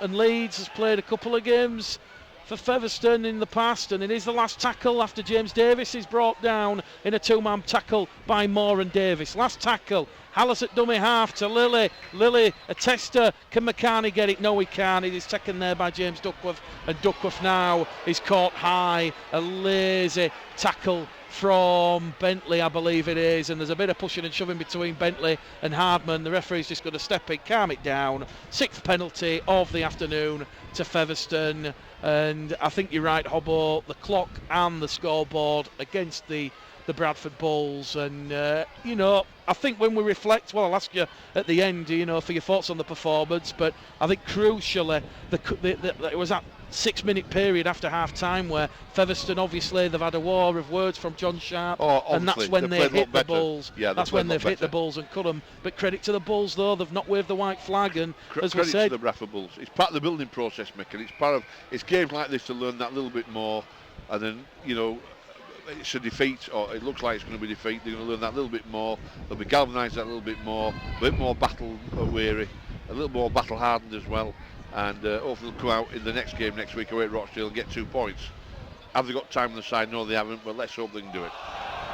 and Leeds, has played a couple of games for Featherstone in the past, and it is the last tackle after James Davis is brought down in a two-man tackle by Moore and Davis. Last tackle, Hallis at dummy half to Lilly. Lilly, a tester. Can McCartney get it? No, he can't. It is taken there by James Duckworth, and Duckworth now is caught high. A lazy tackle from Bentley, I believe it is, and there's a bit of pushing and shoving between Bentley and Hardman. The referee's just going to step in, calm it down. 6th penalty of the afternoon to Featherstone, and I think you're right, Hobbo, the clock and the scoreboard against the Bradford Bulls. And I think when we reflect, well, I'll ask you at the end, for your thoughts on the performance, but I think crucially it was that 6-minute period after half time where Featherstone, obviously they've had a war of words from John Sharp, and that's when they hit the Bulls. That's when they've hit the Bulls and cut them. But credit to the Bulls, though, they've not waved the white flag, and as we said, credit to the Bradford Bulls. It's part of the building process, Mick, and it's games like this to learn that little bit more, and then it's a defeat, or it looks like it's going to be a defeat. They're going to learn that little bit more. They'll be galvanised that little bit more, a bit more battle weary, a little more battle hardened as well. And hopefully they'll come out in the next game next week away at Rochdale and get 2 points. Have they got time on the side? No, they haven't, but let's hope they can do it.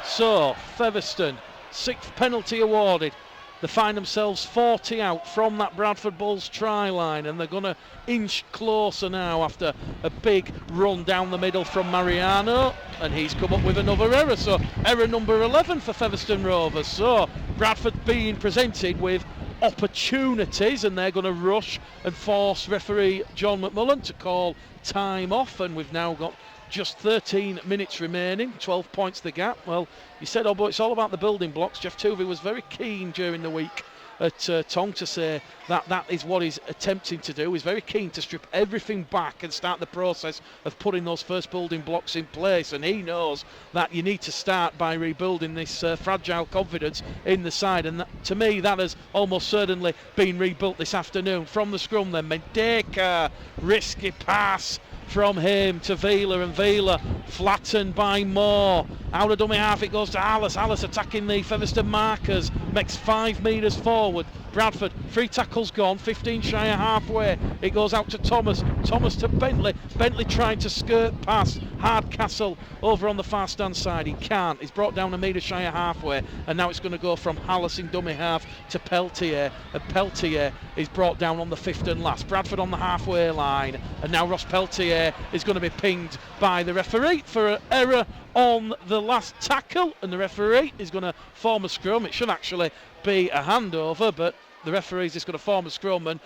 So, Featherstone, 6th penalty awarded. They find themselves 40 out from that Bradford Bulls try line, and they're going to inch closer now after a big run down the middle from Mariano, and he's come up with another error. So, error number 11 for Featherstone Rovers. So, Bradford being presented with opportunities, and they're going to rush and force referee John McMullen to call time off, and we've now got just 13 minutes remaining, 12 points the gap. Well, you said, but it's all about the building blocks. Jeff Tuvey was very keen during the week at Tong to say that is what he's attempting to do. He's very keen to strip everything back and start the process of putting those first building blocks in place, and he knows that you need to start by rebuilding this fragile confidence in the side, and to me that has almost certainly been rebuilt this afternoon. From the scrum then, Mendeka, risky pass from him to Vila, and Vila flattened by Moore. Out of dummy half it goes to Hallis. Hallis attacking the Featherstone markers, makes 5 metres forward. Bradford, 3 tackles gone, 15 shy of halfway. It goes out to Thomas. Thomas to Bentley. Bentley trying to skirt past Hardcastle over on the far stand side. He can't. He's brought down a metre shy of halfway, and now it's going to go from Hallis in dummy half to Peltier, and Peltier is brought down on the 5th and last. Bradford on the halfway line, and now Ross Peltier is going to be pinged by the referee for an error on the last tackle, and the referee is going to form a scrum. It should actually be a handover, but the referee's just going to form a scrum, and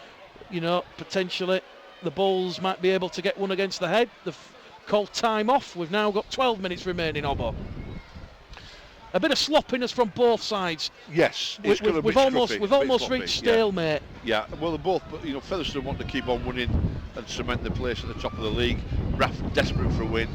potentially the Bulls might be able to get one against the head. They've called time off. We've now got 12 minutes remaining, Obbo. A bit of sloppiness from both sides. Yes, we've almost reached stalemate. Yeah, well, they're both, but Featherstone want to keep on winning and cement their place at the top of the league. Bradford desperate for a win,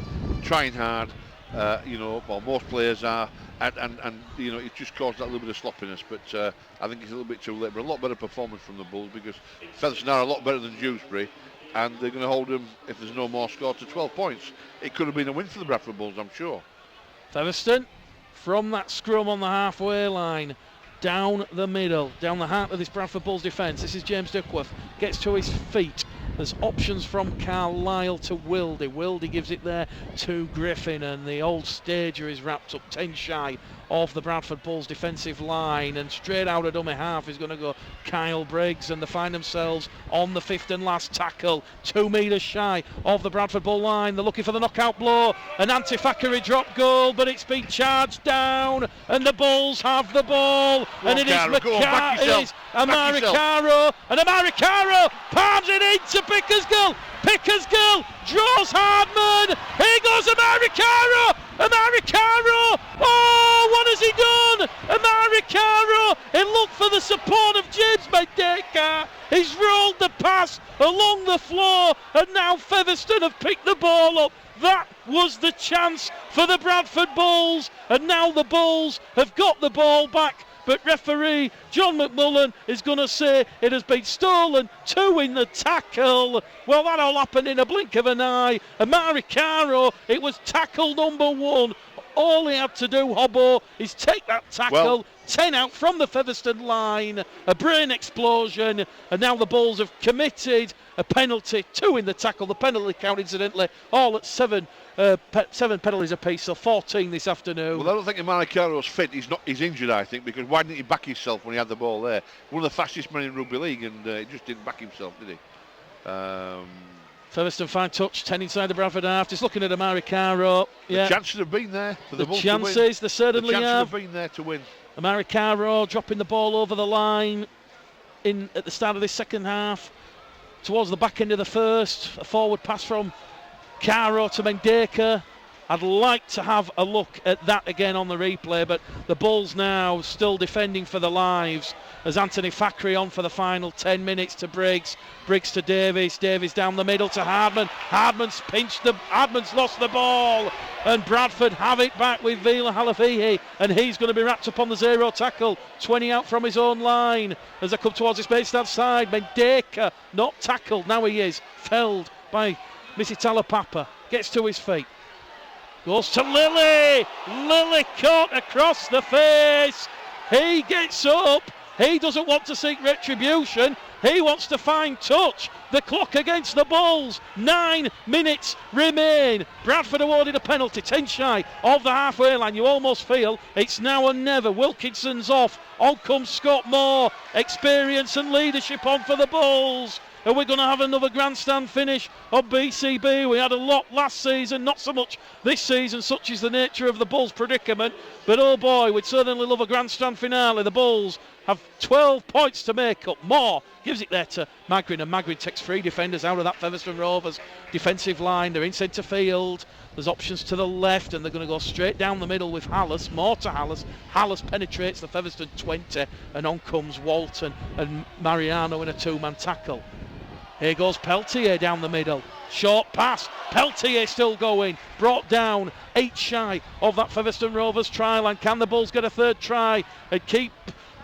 trying hard. Well, most players are, and it just caused that little bit of sloppiness. But I think it's a little bit too late. But a lot better performance from the Bulls, because Featherstone are a lot better than Dewsbury, and they're going to hold them, if there's no more score, to 12 points. It could have been a win for the Bradford Bulls, I'm sure. Featherstone from that scrum on the halfway line, down the middle, down the heart of this Bradford Bulls defence. This is James Duckworth, gets to his feet. There's options from Carlisle to Wildy. Wildy gives it there to Griffin, and the old stager is wrapped up 10 shy of the Bradford Bulls defensive line, and straight out of dummy half is going to go Kyle Briggs, and they find themselves on the 5th and last tackle, 2 metres shy of the Bradford Bull line. They're looking for the knockout blow, an anti-Thackeray drop goal, but it's been charged down, and the Bulls have the ball, and it is Amari Caro, and Amari Caro palms it into Pickersgill. Pickersgill draws Hardman. Here goes Amari Caro. Amari Caro. Oh, what has he done? Amari Caro. He looked for the support of James Mendeka. He's rolled the pass along the floor, and now Featherstone have picked the ball up. That was the chance for the Bradford Bulls, and now the Bulls have got the ball back. But referee John McMullen is going to say it has been stolen. 2 in the tackle. Well, that all happened in a blink of an eye. Amari Caro, it was tackle number 1 all he had to do, Hobbo, is take that tackle. 10 out from the Featherstone line, a brain explosion, and now the Bulls have committed a penalty, 2 in the tackle, the penalty count incidentally, all at 7 penalties apiece, so 14 this afternoon. Well, I don't think Amaricaro's fit. He's injured, I think, because why didn't he back himself when he had the ball there? One of the fastest men in rugby league, and he just didn't back himself, did he? Featherstone fine touch, 10 inside the Bradford half, just looking at Amaricaro. The chances have been there for the Bulls to win. They certainly have. The chances have been there to win. Amaricaro dropping the ball over the line at the start of this second half, towards the back end of the first. A forward pass from Caro to Mendeka. I'd like to have a look at that again on the replay, but the Bulls now still defending for their lives as Anthony Fakhri on for the final 10 minutes to Briggs. Briggs to Davies. Davies down the middle to Hardman. Hardman's lost the ball, and Bradford have it back with Vila Halafihi, and he's going to be wrapped up on the 0 tackle. 20 out from his own line as they come towards his base side. Mendeka not tackled. Now he is felled by Missy Talapapa. Gets to his feet. Goes to Lilly. Lilly caught across the face. He gets up. He doesn't want to seek retribution. He wants to find touch. The clock against the Bulls. 9 minutes remain. Bradford awarded a penalty, 10 shy of the halfway line. You almost feel it's now or never. Wilkinson's off. On comes Scott Moore. Experience and leadership on for the Bulls. And we're going to have another grandstand finish on BCB. We had a lot last season, not so much this season, such is the nature of the Bulls' predicament. But oh boy, we'd certainly love a grandstand finale. The Bulls have 12 points to make up. Moore gives it there to Magrin, and Magrin takes 3 defenders out of that Featherstone Rovers defensive line. They're in centre field. There's options to the left, and they're going to go straight down the middle with Hallis. Moore to Hallis. Hallis penetrates the Featherstone 20, and on comes Walton and Mariano in a 2-man tackle. Here goes Peltier down the middle. Short pass. Peltier still going. Brought down 8 shy of that Featherstone Rovers try line. Can the Bulls get a third try and keep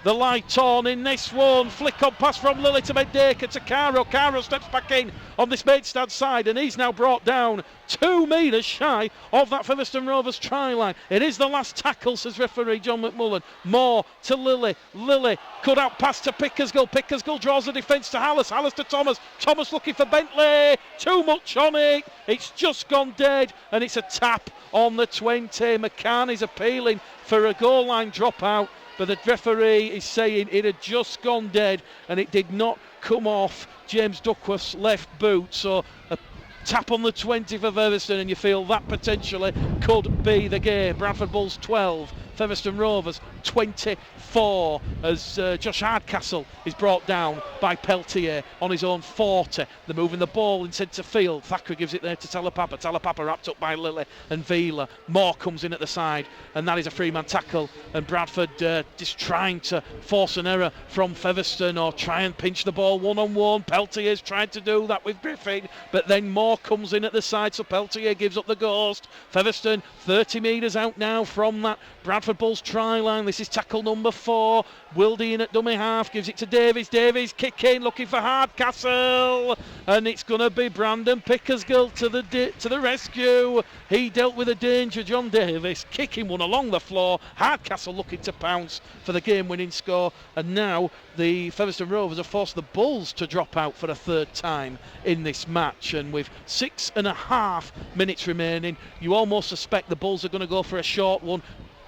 the light on in this one? Flick on pass from Lilly to Mendeka to Caro. Caro steps back in on this Maidstone side, and he's now brought down 2 metres shy of that Featherstone Rovers try line. It is the last tackle, says referee John McMullen. Moore to Lilly. Lilly cut out pass to Pickersgill. Pickersgill draws the defence to Hallis. Hallis to Thomas. Thomas looking for Bentley. Too much on it. It's just gone dead, and it's a tap on the 20. McCann is appealing for a goal line dropout, but the referee is saying it had just gone dead and it did not come off James Duckworth's left boot. So a tap on the 20 for Featherstone, and you feel that potentially could be the game. Bradford Bulls 12, Featherstone Rovers 24, as Josh Hardcastle is brought down by Peltier on his own 40. They're moving the ball in centre field. Thackeray gives it there to Talapapa. Talapapa wrapped up by Lilly and Vila. Moore comes in at the side, and that is a 3-man tackle, and Bradford just trying to force an error from Featherstone or try and pinch the ball one-on-one. Peltier's tried to do that with Griffin, but then Moore comes in at the side, so Peltier gives up the ghost. Featherstone 30 metres out now from that Bradford Bulls try line. This is tackle number 4. Wildy in at dummy half, gives it to Davies. Davies kicking, looking for Hardcastle, and it's going to be Brandon Pickersgill to the rescue. He dealt with a danger, John Davies, kicking one along the floor. Hardcastle looking to pounce for the game-winning score, and now the Featherstone Rovers have forced the Bulls to drop out for a 3rd time in this match, and with 6.5 minutes remaining, you almost suspect the Bulls are going to go for a short one.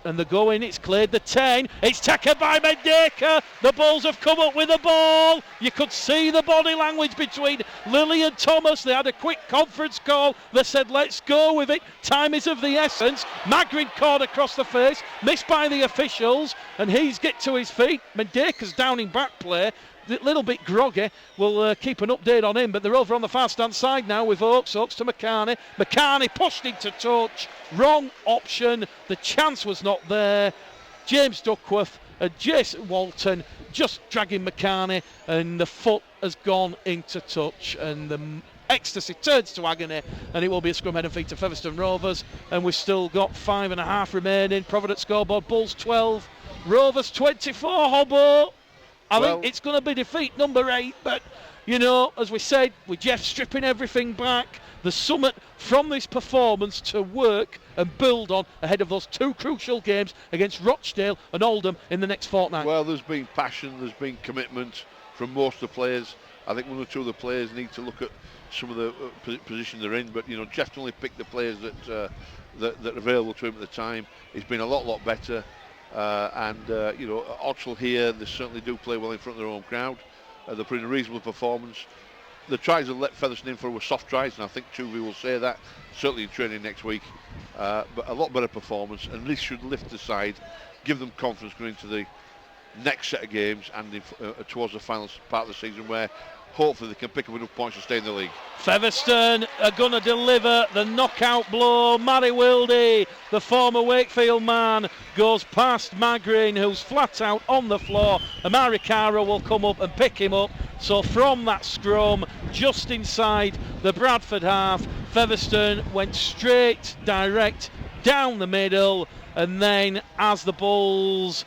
And they're going, it's cleared the 10, it's taken by Mendeka. The Bulls have come up with the ball. You could see the body language between Lilly and Thomas. They had a quick conference call. They said, let's go with it. Time is of the essence. Magrin caught across the face, missed by the officials, and he's get to his feet. Mendeka's down in back play. A little bit groggy. We'll keep an update on him, but they're over on the far stand side now with Oakes. Oakes to McCarney. McCarney pushed into touch. Wrong option. The chance was not there. James Duckworth and Jason Walton just dragging McCarney, and the foot has gone into touch, and the ecstasy turns to agony, and it will be a scrum head and feet to Featherstone Rovers, and we've still got 5.5 remaining. Provident scoreboard, Bulls 12, Rovers 24. Hobbo. I think it's going to be defeat number 8, but, you know, as we said, with Jeff stripping everything back, the summit from this performance to work and build on ahead of those 2 crucial games against Rochdale and Oldham in the next fortnight. Well, there's been passion, there's been commitment from most of the players. I think 1 or 2 of the players need to look at some of the position they're in, but, you know, Jeff only picked the players that are available to him at the time. He's been a lot better. You know, Oxford here, they certainly do play well in front of their own crowd. They're putting a reasonable performance. The tries that let Featherstone in for were soft tries, and I think Tuvey will say that, certainly in training next week. But a lot better performance, and this should lift the side, give them confidence going into the next set of games and towards the final part of the season, where hopefully they can pick up enough points to stay in the league. Featherstone are going to deliver the knockout blow. Matty Wildy, the former Wakefield man, goes past Magrin, who's flat out on the floor. Amari Cara will come up and pick him up. So from that scrum, just inside the Bradford half, Featherstone went straight, direct, down the middle, and then as the Bulls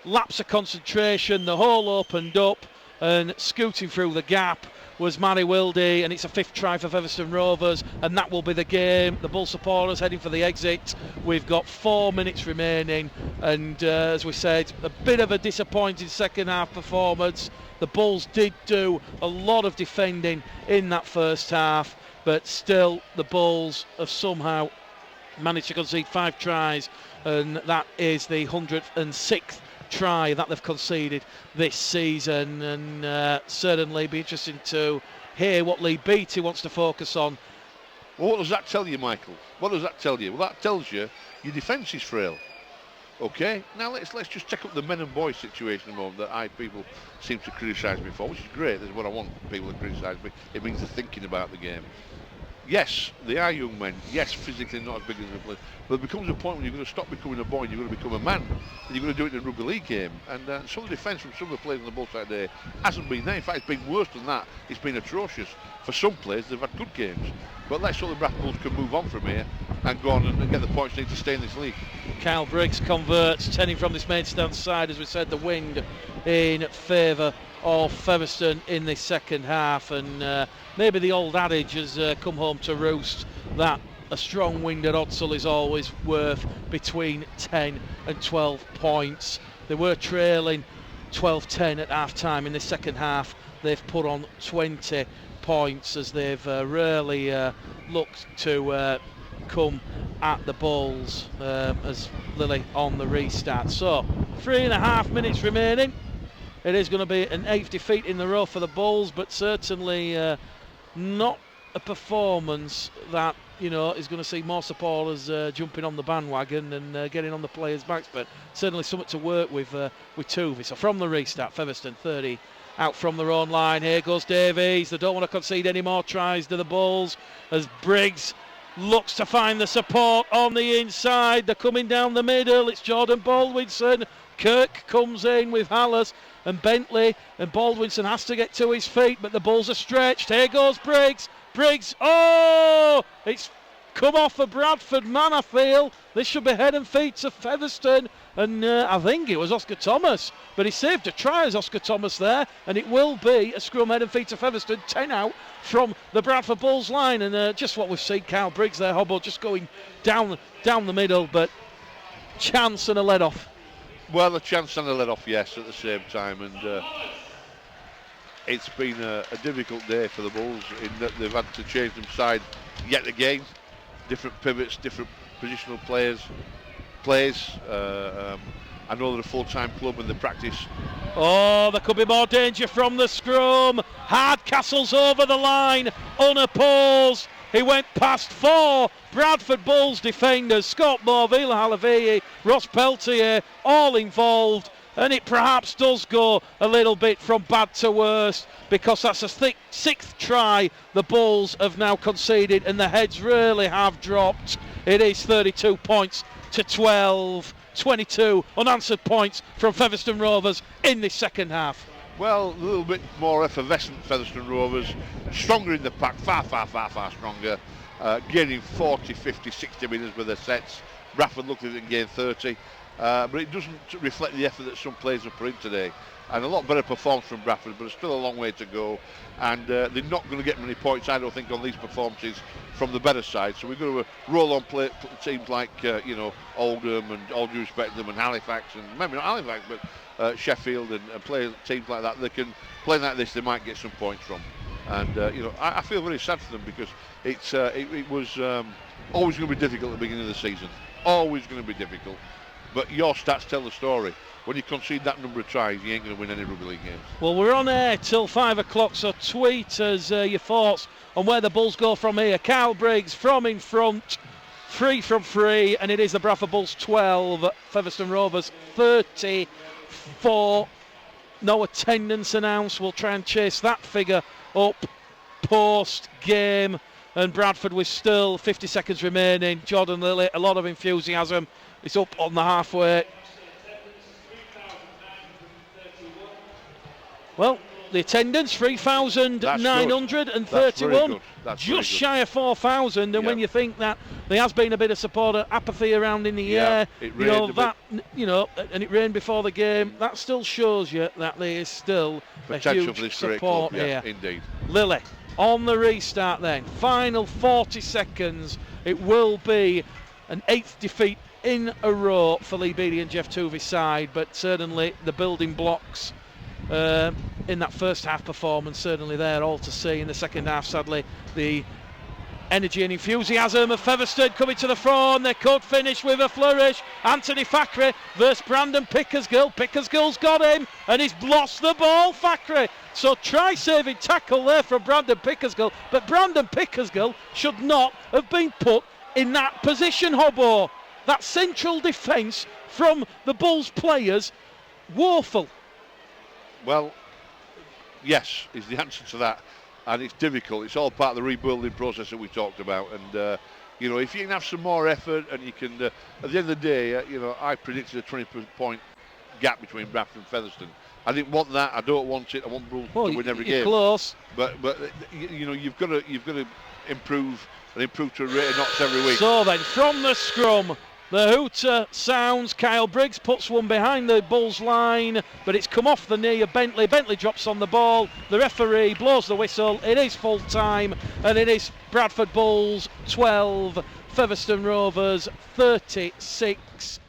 lapse of concentration, the hole opened up, and scooting through the gap was Matty Wildy, and it's a 5th try for Featherstone Rovers, and that will be the game. The Bull supporters heading for the exit. We've got 4 minutes remaining, and as we said, a bit of a disappointing second half performance. The Bulls did do a lot of defending in that first half, but still the Bulls have somehow managed to concede 5 tries, and that is the 106th try that they've conceded this season, and certainly be interesting to hear what Lee Beattie wants to focus on. Well, what does that tell you, Michael? What does that tell you? Well, that tells you your defence is frail. Okay, now let's just check up the men and boys situation at the moment that people seem to criticise me for, which is great. That's what I want people to criticise me. It means they're thinking about the game. Yes, they are young men. Yes, physically not as big as they play. But there becomes a point when you're going to stop becoming a boy and you're going to become a man. And you're going to do it in a rugby league game. And some of the defence from some of the players on the Bull side there hasn't been there. In fact, it's been worse than that. It's been atrocious. For some players, they've had good games. But let's hope the Bradford Bulls can move on from here and go on and get the points they need to stay in this league. Kyle Briggs converts, 10 from this main stand side. As we said, the wind in favour of Featherstone in this second half, and maybe the old adage has come home to roost, that a strong wind at Odsall is always worth between 10 and 12 points. They were trailing 12-10 at half time. In the second half they've put on 20 points as they've really looked to come at the Bulls as Lily on the restart. So 3.5 minutes remaining. It is going to be an 8th defeat in the row for the Bulls, but certainly not a performance that, you know, is going to see more supporters jumping on the bandwagon and getting on the players' backs, but certainly something to work with Tuvey. So from the restart, Featherstone 30 out from their own line. Here goes Davies. They don't want to concede any more tries to the Bulls as Briggs looks to find the support on the inside. They're coming down the middle. It's Jordan Baldwinson. Kirk comes in with Hallas and Bentley, and Baldwinson has to get to his feet, but the Bulls are stretched. Here goes Briggs. Briggs, oh! It's come off a Bradford man, I feel. This should be head and feet to Featherstone, and I think it was Oscar Thomas, but he saved a try as Oscar Thomas there, and it will be a scrum head and feet to Featherstone, 10 out from the Bradford Bulls line, and just what we've seen, Kyle Briggs there, Hobbo just going down the middle, but chance and a let off. Well, a chance and a let off, yes, at the same time, and it's been a difficult day for the Bulls in that they've had to change them side yet again. Different pivots, different positional plays. I know they're a full-time club and they practice. Oh, there could be more danger from the scrum. Hardcastle's over the line, unopposed. He went past 4 Bradford Bulls defenders, Scott Moore, Vila Halavei, Ross Peltier, all involved. And it perhaps does go a little bit from bad to worse, because that's a 6th try the Bulls have now conceded, and the heads really have dropped. It is 32 points to 12, 22 unanswered points from Featherstone Rovers in this second half. Well, a little bit more effervescent Featherstone Rovers, stronger in the pack, far stronger, gaining 40, 50, 60 metres with their sets. Bradford looked at it and gained 30. But it doesn't reflect the effort that some players have put in today. and a lot better performance from Bradford, but it's still a long way to go, and they're not going to get many points, I don't think, on these performances from the better side. So we're going to roll on play teams like Oldham, and all due respect to them, and Halifax, and maybe not Halifax, but Sheffield, and play teams like that. They can play like this, they might get some points from. And I feel very sad for them, because it was always going to be difficult at the beginning of the season. Always going to be difficult. But your stats tell the story. When you concede that number of tries, you ain't going to win any rugby league games. Well, we're on air till 5 o'clock, so tweet us your thoughts on where the Bulls go from here. Kyle Briggs from in front, 3 from 3, and it is the Bradford Bulls 12, Featherstone Rovers 34. No attendance announced. We'll try and chase that figure up post-game. And Bradford with still 50 seconds remaining. Jordan Lilly, a lot of enthusiasm. It's up on the halfway. Well, the attendance, 3,931. Just shy of 4,000. And when you think that there has been a bit of support, apathy around in the air, it rained and it rained before the game, that still shows you that there is still potential a huge for this support here. Indeed. Lilly, on the restart then. Final 40 seconds. It will be an 8th defeat in a row for Lee Beattie and Jeff Tuvey's side, but certainly the building blocks in that first half performance, certainly there, all to see. In the second half, sadly, the energy and enthusiasm of Featherstone coming to the front. They could finish with a flourish. Anthony Thackeray versus Brandon Pickersgill. Pickersgill's got him, and he's lost the ball, Thackeray. So try saving tackle there from Brandon Pickersgill, but Brandon Pickersgill should not have been put in that position, Hobbo. That central defence from the Bulls players, woeful. Well, yes, is the answer to that, and it's difficult. It's all part of the rebuilding process that we talked about, and if you can have some more effort, and you can, at the end of the day, I predicted a 20-point gap between Bradford and Featherstone. I didn't want that. I don't want it. I want Bulls to win every game. Close. But you've got to improve and improve to a rate of knots every week. So then, from the scrum, the hooter sounds. Kyle Briggs puts one behind the Bulls line, but it's come off the knee of Bentley. Bentley drops on the ball. The referee blows the whistle. It is full time, and it is Bradford Bulls 12, Featherstone Rovers 36.